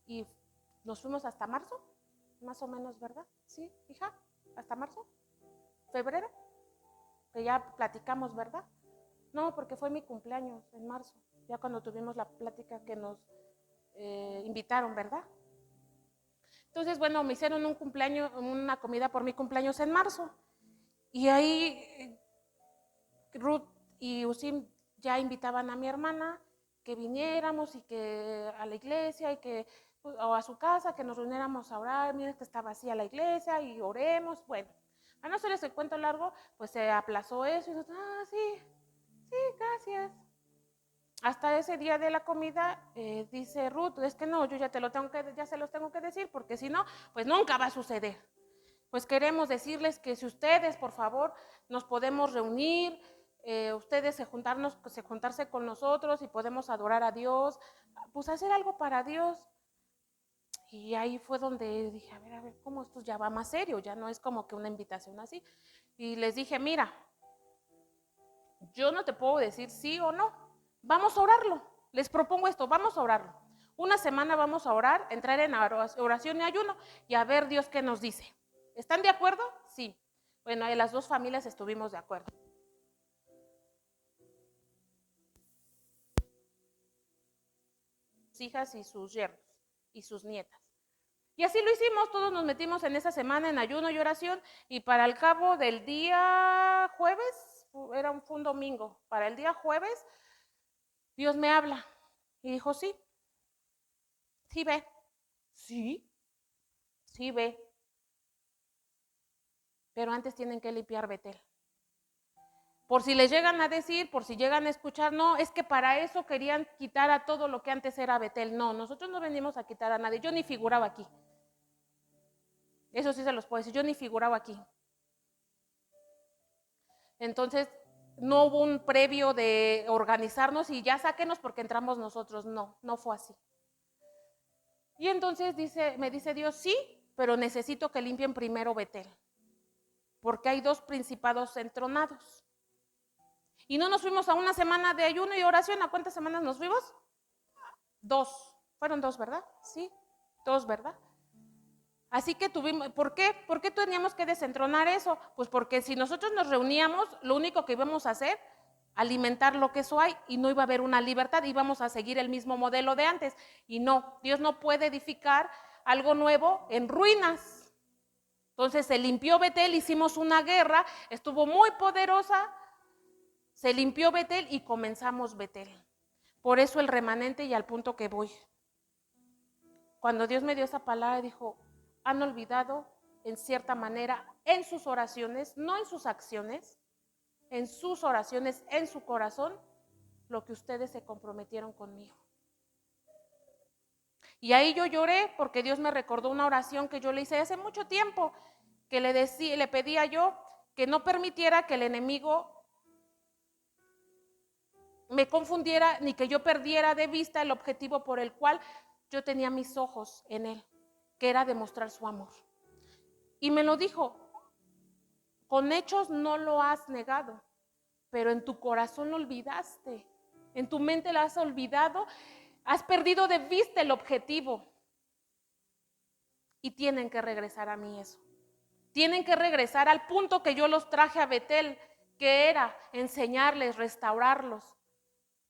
y nos fuimos hasta marzo, más o menos, ¿verdad? Sí, hija, hasta marzo, febrero, que ya platicamos, ¿verdad? No, porque fue mi cumpleaños en marzo, ya cuando tuvimos la plática que nos invitaron, ¿verdad? Entonces, bueno, me hicieron un cumpleaños, una comida por mi cumpleaños en marzo. Y ahí Ruth y Usim ya invitaban a mi hermana que viniéramos y que a la iglesia y que o a su casa, que nos reuniéramos a orar. Miren que está vacía la iglesia y oremos. Bueno, a no hacerles el cuento largo, pues se aplazó eso y sí, gracias. Hasta ese día de la comida dice Ruth, es que no, yo ya se los tengo que decir, porque si no, pues nunca va a suceder. Pues queremos decirles que si ustedes, por favor, nos podemos reunir, ustedes juntarse con nosotros y podemos adorar a Dios, pues hacer algo para Dios. Y ahí fue donde dije, a ver, cómo esto ya va más serio, ya no es como que una invitación así. Y les dije, mira, yo no te puedo decir sí o no, vamos a orarlo. Les propongo esto, vamos a orarlo. Una semana vamos a orar, entrar en oración y ayuno y a ver Dios qué nos dice. ¿Están de acuerdo? Sí. Bueno, ahí las dos familias estuvimos de acuerdo. Sus hijas y sus yernos y sus nietas. Y así lo hicimos, todos nos metimos en esa semana en ayuno y oración y para el cabo del día jueves, fue un domingo, para el día jueves, Dios me habla y dijo, sí ve, sí ve, pero antes tienen que limpiar Betel. Por si les llegan a decir, por si llegan a escuchar, no, es que para eso querían quitar a todo lo que antes era Betel. No, nosotros no venimos a quitar a nadie, yo ni figuraba aquí. Eso sí se los puedo decir, yo ni figuraba aquí. Entonces, no hubo un previo de organizarnos y ya sáquenos porque entramos nosotros. No fue así. Y entonces me dice Dios, sí, pero necesito que limpien primero Betel, porque hay 2 principados entronados. Y no nos fuimos a una semana de ayuno y oración. ¿A cuántas semanas nos fuimos? 2. Fueron 2, ¿verdad? Sí, 2, ¿verdad? Así que ¿por qué? ¿Por qué teníamos que desentronar eso? Pues porque si nosotros nos reuníamos, lo único que íbamos a hacer, alimentar lo que eso hay y no iba a haber una libertad, íbamos a seguir el mismo modelo de antes. Y no, Dios no puede edificar algo nuevo en ruinas. Entonces se limpió Betel, hicimos una guerra, estuvo muy poderosa, se limpió Betel y comenzamos Betel. Por eso el remanente y al punto que voy. Cuando Dios me dio esa palabra, dijo, han olvidado en cierta manera en sus oraciones, no en sus acciones, en sus oraciones, en su corazón, lo que ustedes se comprometieron conmigo. Y ahí yo lloré porque Dios me recordó una oración que yo le hice hace mucho tiempo, que le pedía yo que no permitiera que el enemigo me confundiera ni que yo perdiera de vista el objetivo por el cual yo tenía mis ojos en él, que era demostrar su amor. Y me lo dijo, con hechos no lo has negado, pero en tu corazón lo olvidaste, en tu mente lo has olvidado, has perdido de vista el objetivo. Y tienen que regresar a mí eso. Tienen que regresar al punto que yo los traje a Betel, que era enseñarles, restaurarlos.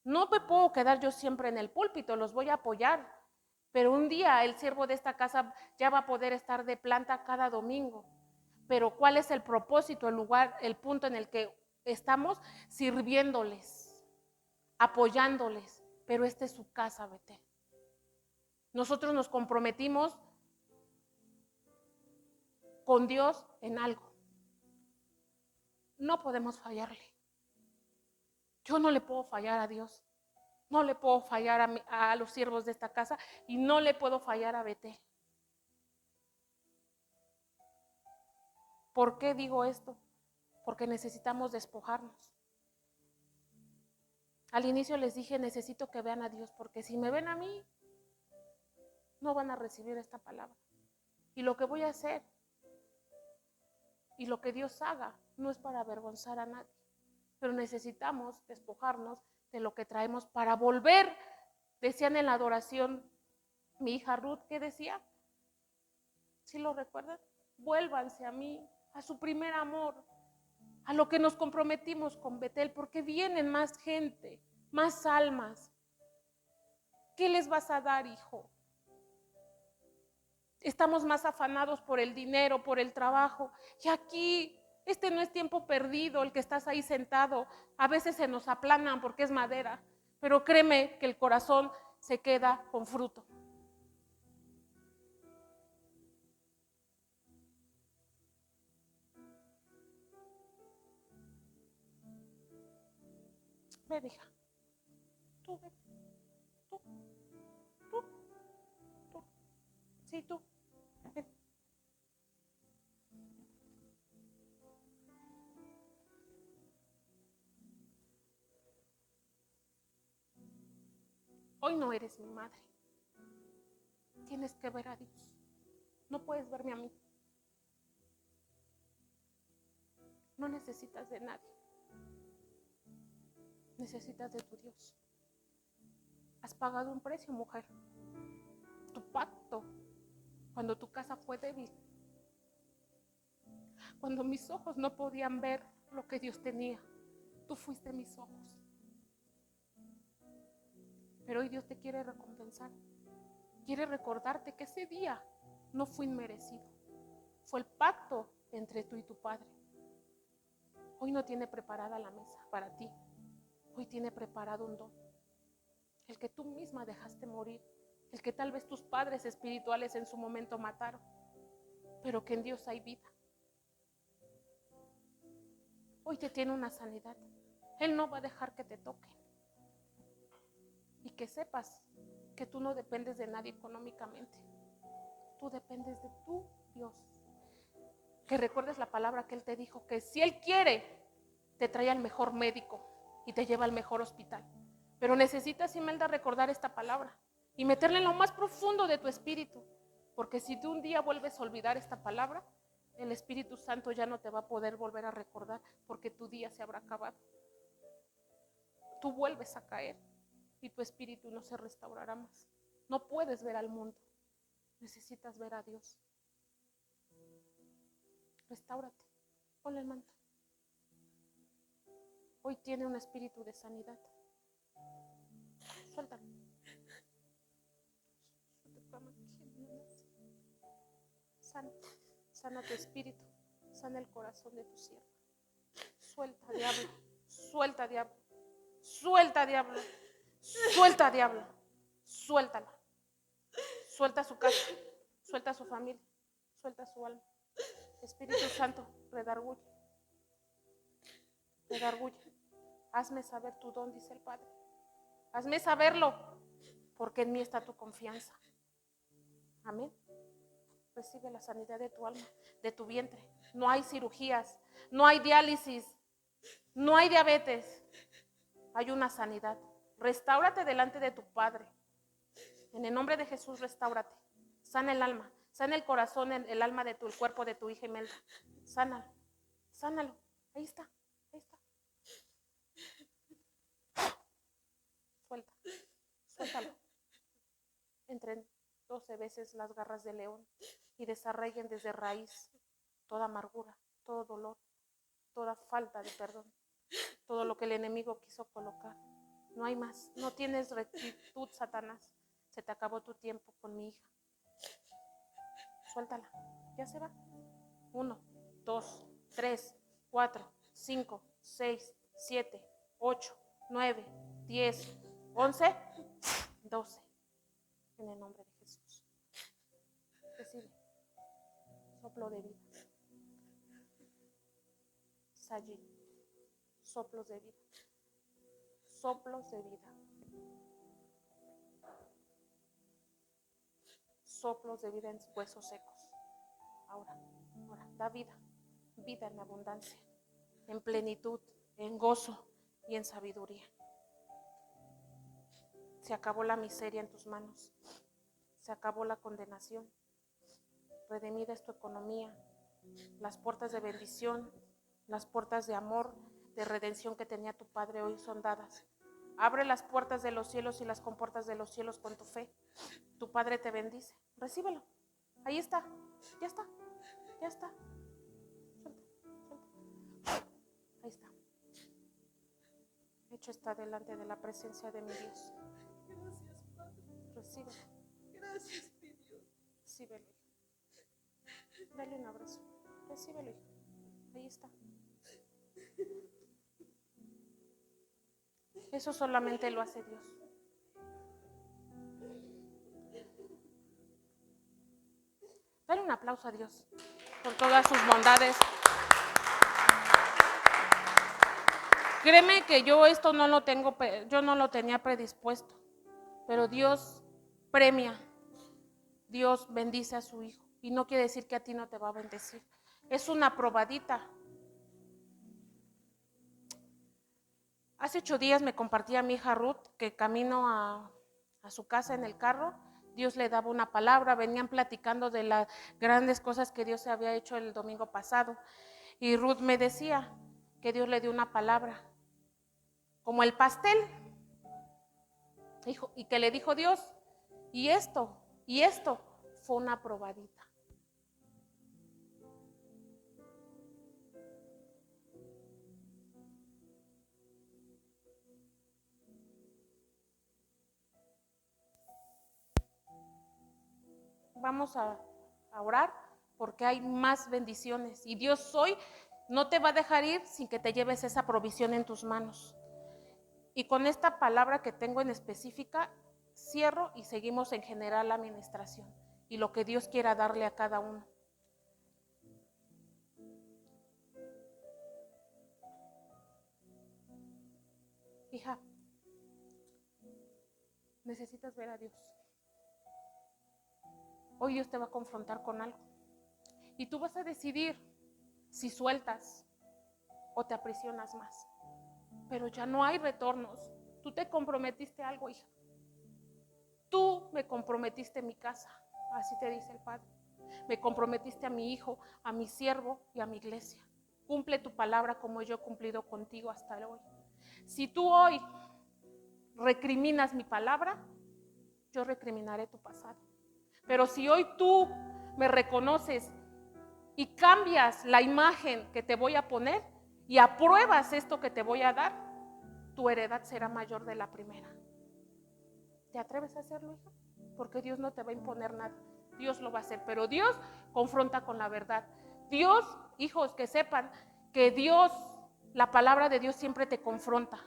No me puedo quedar yo siempre en el púlpito, los voy a apoyar. Pero un día el siervo de esta casa ya va a poder estar de planta cada domingo. Pero ¿cuál es el propósito, el lugar, el punto en el que estamos? Sirviéndoles, apoyándoles. Pero esta es su casa, Betel. Nosotros nos comprometimos con Dios en algo. No podemos fallarle. Yo no le puedo fallar a Dios. No le puedo fallar a los siervos de esta casa y no le puedo fallar a Betel. ¿Por qué digo esto? Porque necesitamos despojarnos. Al inicio les dije, necesito que vean a Dios, porque si me ven a mí, no van a recibir esta palabra. Y lo que voy a hacer y lo que Dios haga no es para avergonzar a nadie, pero necesitamos despojarnos de lo que traemos para volver. Decían en la adoración, mi hija Ruth, ¿qué decía? ¿Sí lo recuerdan? Vuélvanse a mí, a su primer amor, a lo que nos comprometimos con Betel, porque vienen más gente, más almas. ¿Qué les vas a dar, hijo? Estamos más afanados por el dinero, por el trabajo. Y aquí Este no es tiempo perdido, el que estás ahí sentado. A veces se nos aplanan porque es madera, pero créeme que el corazón se queda con fruto. Ven, hija. Tú, ven. Tú. Sí, tú. Ven. Hoy no eres mi madre. Tienes que ver a Dios. No puedes verme a mí. No necesitas de nadie. Necesitas de tu Dios. Has pagado un precio, mujer. Tu pacto. Cuando tu casa fue débil. Cuando mis ojos no podían ver lo que Dios tenía. Tú fuiste mis ojos. Pero hoy Dios te quiere recompensar. Quiere recordarte que ese día no fue inmerecido. Fue el pacto entre tú y tu Padre. Hoy no tiene preparada la mesa para ti. Hoy tiene preparado un don. El que tú misma dejaste morir. El que tal vez tus padres espirituales en su momento mataron. Pero que en Dios hay vida. Hoy te tiene una sanidad. Él no va a dejar que te toquen. Y que sepas que tú no dependes de nadie económicamente. Tú dependes de tu Dios. Que recuerdes la palabra que Él te dijo, que si Él quiere, te trae al mejor médico y te lleva al mejor hospital. Pero necesitas, Imelda, recordar esta palabra y meterla en lo más profundo de tu espíritu. Porque si tú un día vuelves a olvidar esta palabra, el Espíritu Santo ya no te va a poder volver a recordar porque tu día se habrá acabado. Tú vuelves a caer y tu espíritu no se restaurará más. No puedes ver al mundo. Necesitas ver a Dios. Restáurate. Ponle el manto. Hoy tiene un espíritu de sanidad. Suéltalo. Sana. Sana tu espíritu. Sana el corazón de tu sierva. Suelta, diablo. Suelta, diablo. Suelta, diablo. Suelta, diablo. Suéltala. Suelta su casa. Suelta su familia. Suelta su alma. Espíritu Santo, redarguye. Redarguye. Hazme saber tu don, dice el Padre. Hazme saberlo, porque en mí está tu confianza. Amén. Recibe la sanidad de tu alma, de tu vientre. No hay cirugías, no hay diálisis, no hay diabetes. Hay una sanidad. Restáurate delante de tu Padre. En el nombre de Jesús, restáurate. Sana el alma, sana el corazón, el alma de tu, el cuerpo de tu hija Imelda. Sánalo, sánalo. Ahí está, ahí está. Suelta, suéltalo. Entren 12 veces las garras del león y desarraiguen desde raíz toda amargura, todo dolor, toda falta de perdón, todo lo que el enemigo quiso colocar. No hay más, no tienes rectitud, Satanás. Se te acabó tu tiempo con mi hija. Suéltala, ya se va. 1, 2, 3, 4, 5, 6, 7, 8, 9, 10, 11, 12. En el nombre de Jesús. Recibe soplo de vida. Sayí, soplos de vida. Soplos de vida. Soplos de vida en huesos secos. Ahora, da vida. Vida en abundancia, en plenitud, en gozo y en sabiduría. Se acabó la miseria en tus manos. Se acabó la condenación. Redimida es tu economía. Las puertas de bendición, las puertas de amor, de redención que tenía tu Padre hoy son dadas. Abre las puertas de los cielos y las compuertas de los cielos con tu fe. Tu Padre te bendice. Recíbelo. Ahí está. Ya está. Ya está. Suelta, suelta. Ahí está. Hecho está delante de la presencia de mi Dios. Gracias, Padre. Recíbelo. Gracias, mi Dios. Recíbelo. Dale un abrazo. Recíbelo, hijo. Ahí está. Eso solamente lo hace Dios. Dale un aplauso a Dios por todas sus bondades. Créeme que yo esto no lo tengo, yo no lo tenía predispuesto, pero Dios premia, Dios bendice a su hijo y no quiere decir que a ti no te va a bendecir. Es una probadita. Hace 8 días me compartía mi hija Ruth que camino a su casa en el carro, Dios le daba una palabra, venían platicando de las grandes cosas que Dios se había hecho el domingo pasado. Y Ruth me decía que Dios le dio una palabra, como el pastel, y que le dijo Dios, y esto fue una probadita. Vamos a orar porque hay más bendiciones y Dios hoy no te va a dejar ir sin que te lleves esa provisión en tus manos. Y con esta palabra que tengo en específica, cierro y seguimos en general la administración y lo que Dios quiera darle a cada uno. Hija, necesitas ver a Dios. Hoy Dios te va a confrontar con algo y tú vas a decidir si sueltas o te aprisionas más. Pero ya no hay retornos. Tú te comprometiste a algo, hija. Tú me comprometiste mi casa, así te dice el Padre. Me comprometiste a mi hijo, a mi siervo y a mi iglesia. Cumple tu palabra como yo he cumplido contigo hasta hoy. Si tú hoy recriminas mi palabra, yo recriminaré tu pasado. Pero si hoy tú me reconoces y cambias la imagen que te voy a poner y apruebas esto que te voy a dar, tu heredad será mayor de la primera. ¿Te atreves a hacerlo, hija? Porque Dios no te va a imponer nada. Dios lo va a hacer, pero Dios confronta con la verdad. Dios, hijos, que sepan que Dios, la palabra de Dios siempre te confronta.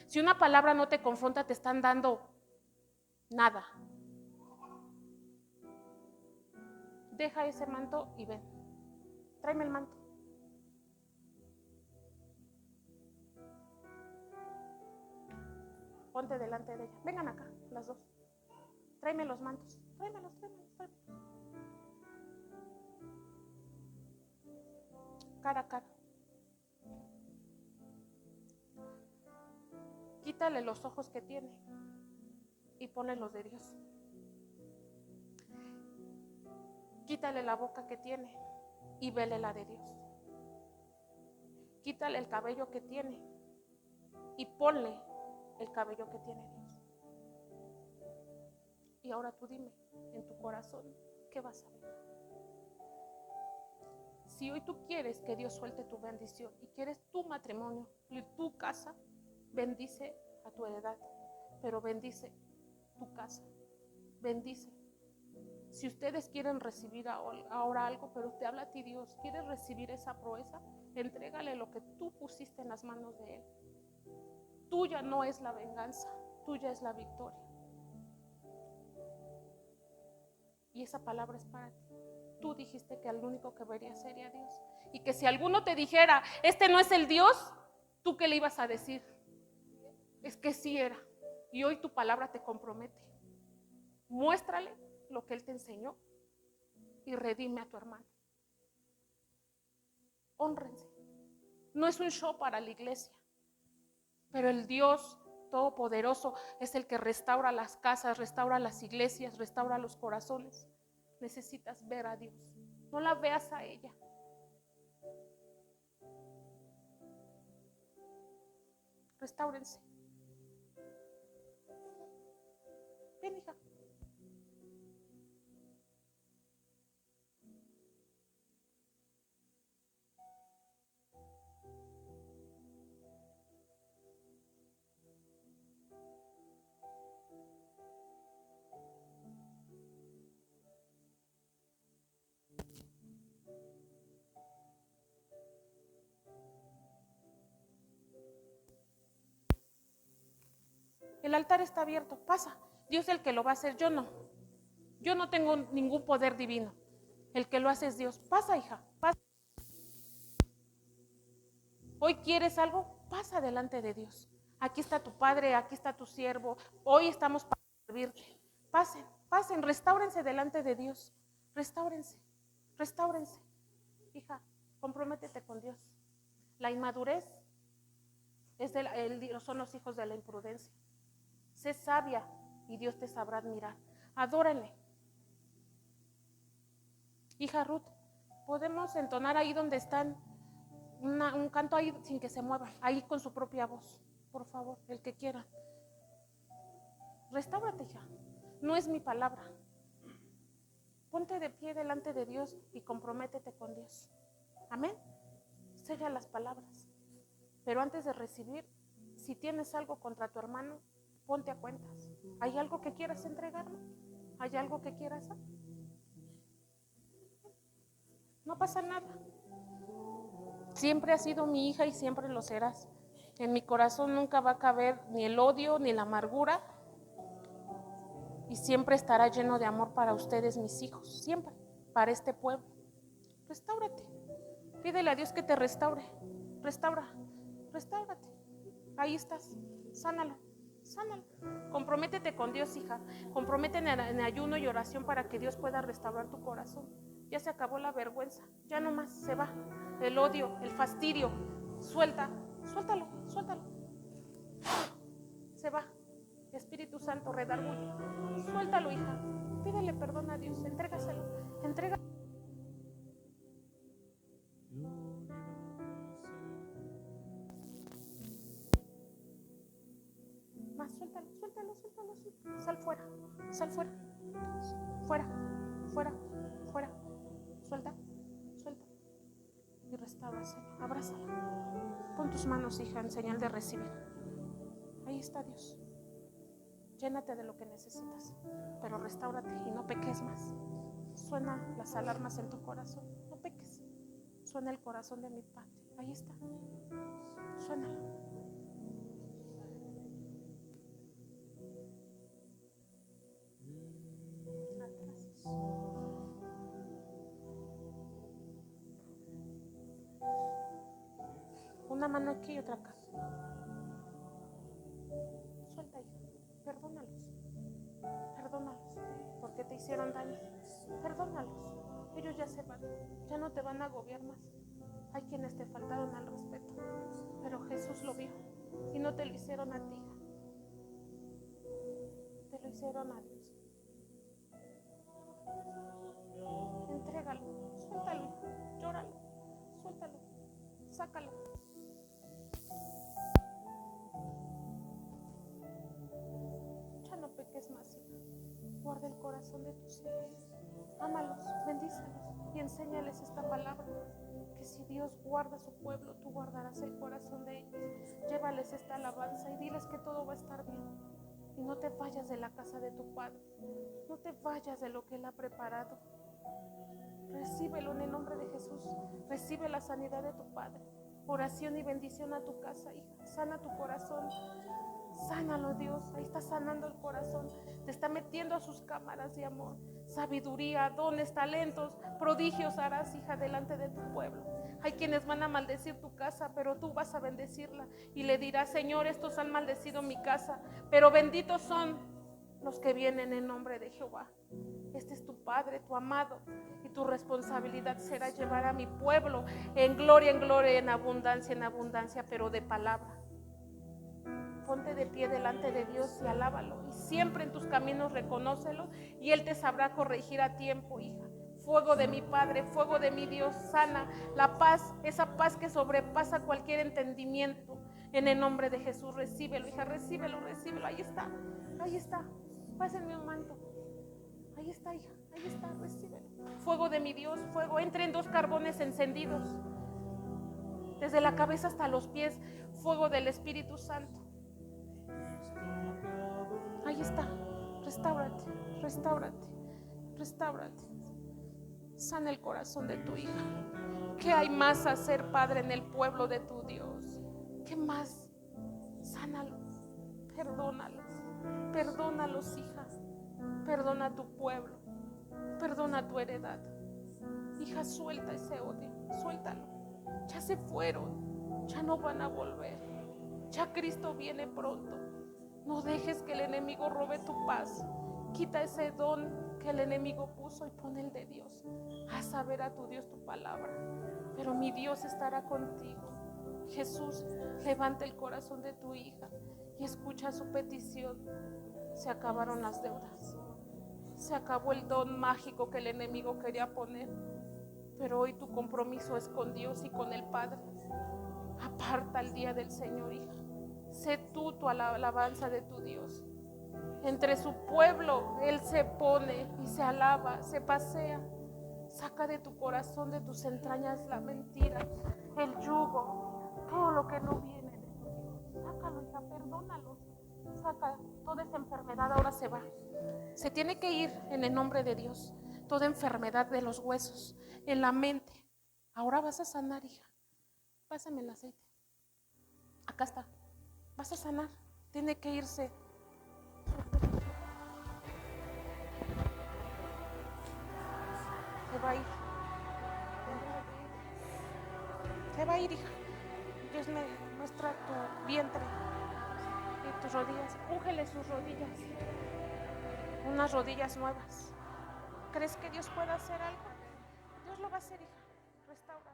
Si una palabra no te confronta, te están dando nada. Deja ese manto y ven. Tráeme el manto. Ponte delante de ella. Vengan acá, las dos. Tráeme los mantos. Tráemelos. Cara a cara. Quítale los ojos que tiene y ponle los de Dios. Quítale la boca que tiene y vele la de Dios. Quítale el cabello que tiene y ponle el cabello que tiene Dios. Y ahora tú dime en tu corazón, ¿qué vas a ver? Si hoy tú quieres que Dios suelte tu bendición y quieres tu matrimonio y tu casa, bendice a tu heredad, pero bendice tu casa, bendice. Si ustedes quieren recibir ahora algo, pero te habla a ti Dios, ¿quieres recibir esa proeza? Entrégale lo que tú pusiste en las manos de Él. Tuya no es la venganza, tuya es la victoria. Y esa palabra es para ti. Tú dijiste que al único que vería sería Dios. Y que si alguno te dijera, este no es el Dios, ¿tú qué le ibas a decir? Es que sí era. Y hoy tu palabra te compromete. Muéstrale lo que Él te enseñó y redime a tu hermano. Hónrense. No es un show para la iglesia, pero el Dios Todopoderoso es el que restaura las casas, restaura las iglesias, restaura los corazones. Necesitas ver a Dios. No la veas a ella. Restáurense. Ven, hija. El altar está abierto, pasa. Dios es el que lo va a hacer, yo no. Yo no tengo ningún poder divino. El que lo hace es Dios. Pasa, hija, pasa. Hoy quieres algo, pasa delante de Dios. Aquí está tu padre, aquí está tu siervo. Hoy estamos para servirte. Pasen, pasen, restáurense delante de Dios. Restáurense, restáurense. Hija, comprométete con Dios. La inmadurez son los hijos de la imprudencia. Sé sabia y Dios te sabrá admirar. Adórale. Hija Ruth, podemos entonar ahí donde están un canto ahí sin que se mueva, ahí con su propia voz, por favor, el que quiera. Restáurate, hija. No es mi palabra. Ponte de pie delante de Dios y comprométete con Dios. Amén. Sella las palabras. Pero antes de recibir, si tienes algo contra tu hermano, ponte a cuentas. ¿Hay algo que quieras entregarme? ¿Hay algo que quieras hacer? No pasa nada. Siempre has sido mi hija y siempre lo serás. En mi corazón nunca va a caber ni el odio ni la amargura. Y siempre estará lleno de amor para ustedes, mis hijos. Siempre. Para este pueblo. Restáurate. Pídele a Dios que te restaure. Restaura. Restáurate. Ahí estás. Sánalo. Sánalo. Comprométete con Dios, hija. Comprométete en ayuno y oración para que Dios pueda restaurar tu corazón. Ya se acabó la vergüenza. Ya no más. Se va. El odio, el fastidio. Suelta. Suéltalo. Suéltalo. Se va. Espíritu Santo, redarguye. Suéltalo, hija. Pídele perdón a Dios. Entrégaselo. Entrega. Más, suéltalo, suéltalo, suéltalo, suéltalo. Sal fuera. Sal fuera. Fuera. Fuera. Fuera. Suelta. Suelta. Y restaura, Señor. Abrázala. Pon tus manos, hija, en señal de recibir. Ahí está Dios. Llénate de lo que necesitas, pero restáurate y no peques más. Suena las alarmas en tu corazón, no peques. Suena el corazón de mi Padre, ahí está. Suénalo. Atrás. Una mano aquí y otra acá. Suelta, hija. Perdónalos, perdónalos, porque te hicieron daño. Perdónalos, ellos ya se van, ya no te van a agobiar más. Hay quienes te faltaron al respeto, pero Jesús lo vio y no te lo hicieron a ti, hija. Te lo hicieron a Dios. Entrégalo, suéltalo, llóralo, suéltalo, sácalo. No peques más, hija. Guarda el corazón de tus hijos. Ámalos, bendícelos y enséñales esta palabra. Que si Dios guarda su pueblo, tú guardarás el corazón de ellos. Llévales esta alabanza y diles que todo va a estar bien. Y no te vayas de la casa de tu Padre. No te vayas de lo que Él ha preparado. Recíbelo en el nombre de Jesús. Recibe la sanidad de tu Padre. Oración y bendición a tu casa, hija. Sana tu corazón. Sánalo, Dios. Ahí está sanando el corazón. Te está metiendo a sus cámaras de amor. Sabiduría, dones, talentos, prodigios harás, hija, delante de tu pueblo. Hay quienes van a maldecir tu casa, pero tú vas a bendecirla. Y le dirás: Señor, estos han maldecido mi casa, pero benditos son los que vienen en nombre de Jehová. Este es tu Padre, tu amado. Y tu responsabilidad será llevar a mi pueblo en gloria, en abundancia, pero de palabra. Ponte de pie delante de Dios y alábalo. Y siempre en tus caminos reconócelo y Él te sabrá corregir a tiempo, hija. Fuego de mi Padre, fuego de mi Dios, sana la paz, esa paz que sobrepasa cualquier entendimiento. En el nombre de Jesús, recíbelo, hija, recíbelo, recíbelo. Ahí está, ahí está. Pásenme un manto. Ahí está, hija, ahí está, recíbelo. Fuego de mi Dios, fuego. Entre en 2 carbones encendidos. Desde la cabeza hasta los pies, fuego del Espíritu Santo. Ahí está, restáurate, restáurate, restáurate. Sana el corazón de tu hija. ¿Qué hay más a hacer, Padre, en el pueblo de tu Dios? ¿Qué más? Sánalos, perdónalos. Perdónalos, hija. Perdona a tu pueblo. Perdona a tu heredad. Hija, suelta ese odio. Suéltalo. Ya se fueron. Ya no van a volver. Ya Cristo viene pronto. No dejes que el enemigo robe tu paz. Quita ese don que el enemigo puso y pon el de Dios. Haz saber a tu Dios tu palabra. Pero mi Dios estará contigo. Jesús, levanta el corazón de tu hija y escucha su petición. Se acabaron las deudas. Se acabó el don mágico que el enemigo quería poner. Pero hoy tu compromiso es con Dios y con el Padre. Aparta el día del Señor, hija. Sé tú la alabanza de tu Dios. Entre su pueblo Él se pone y se alaba, se pasea. Saca de tu corazón, de tus entrañas la mentira, el yugo, todo lo que no viene de tu Dios. Sácalo, hija, perdónalo. Saca toda esa enfermedad, ahora se va. Se tiene que ir en el nombre de Dios. Toda enfermedad de los huesos, en la mente. Ahora vas a sanar, hija. Pásame el aceite. Acá está. Vas a sanar. Tiene que irse. Se va a ir. Se va a ir, hija. Dios me muestra tu vientre y tus rodillas. Úngele sus rodillas. Unas rodillas nuevas. ¿Crees que Dios pueda hacer algo? Dios lo va a hacer, hija. Restaura.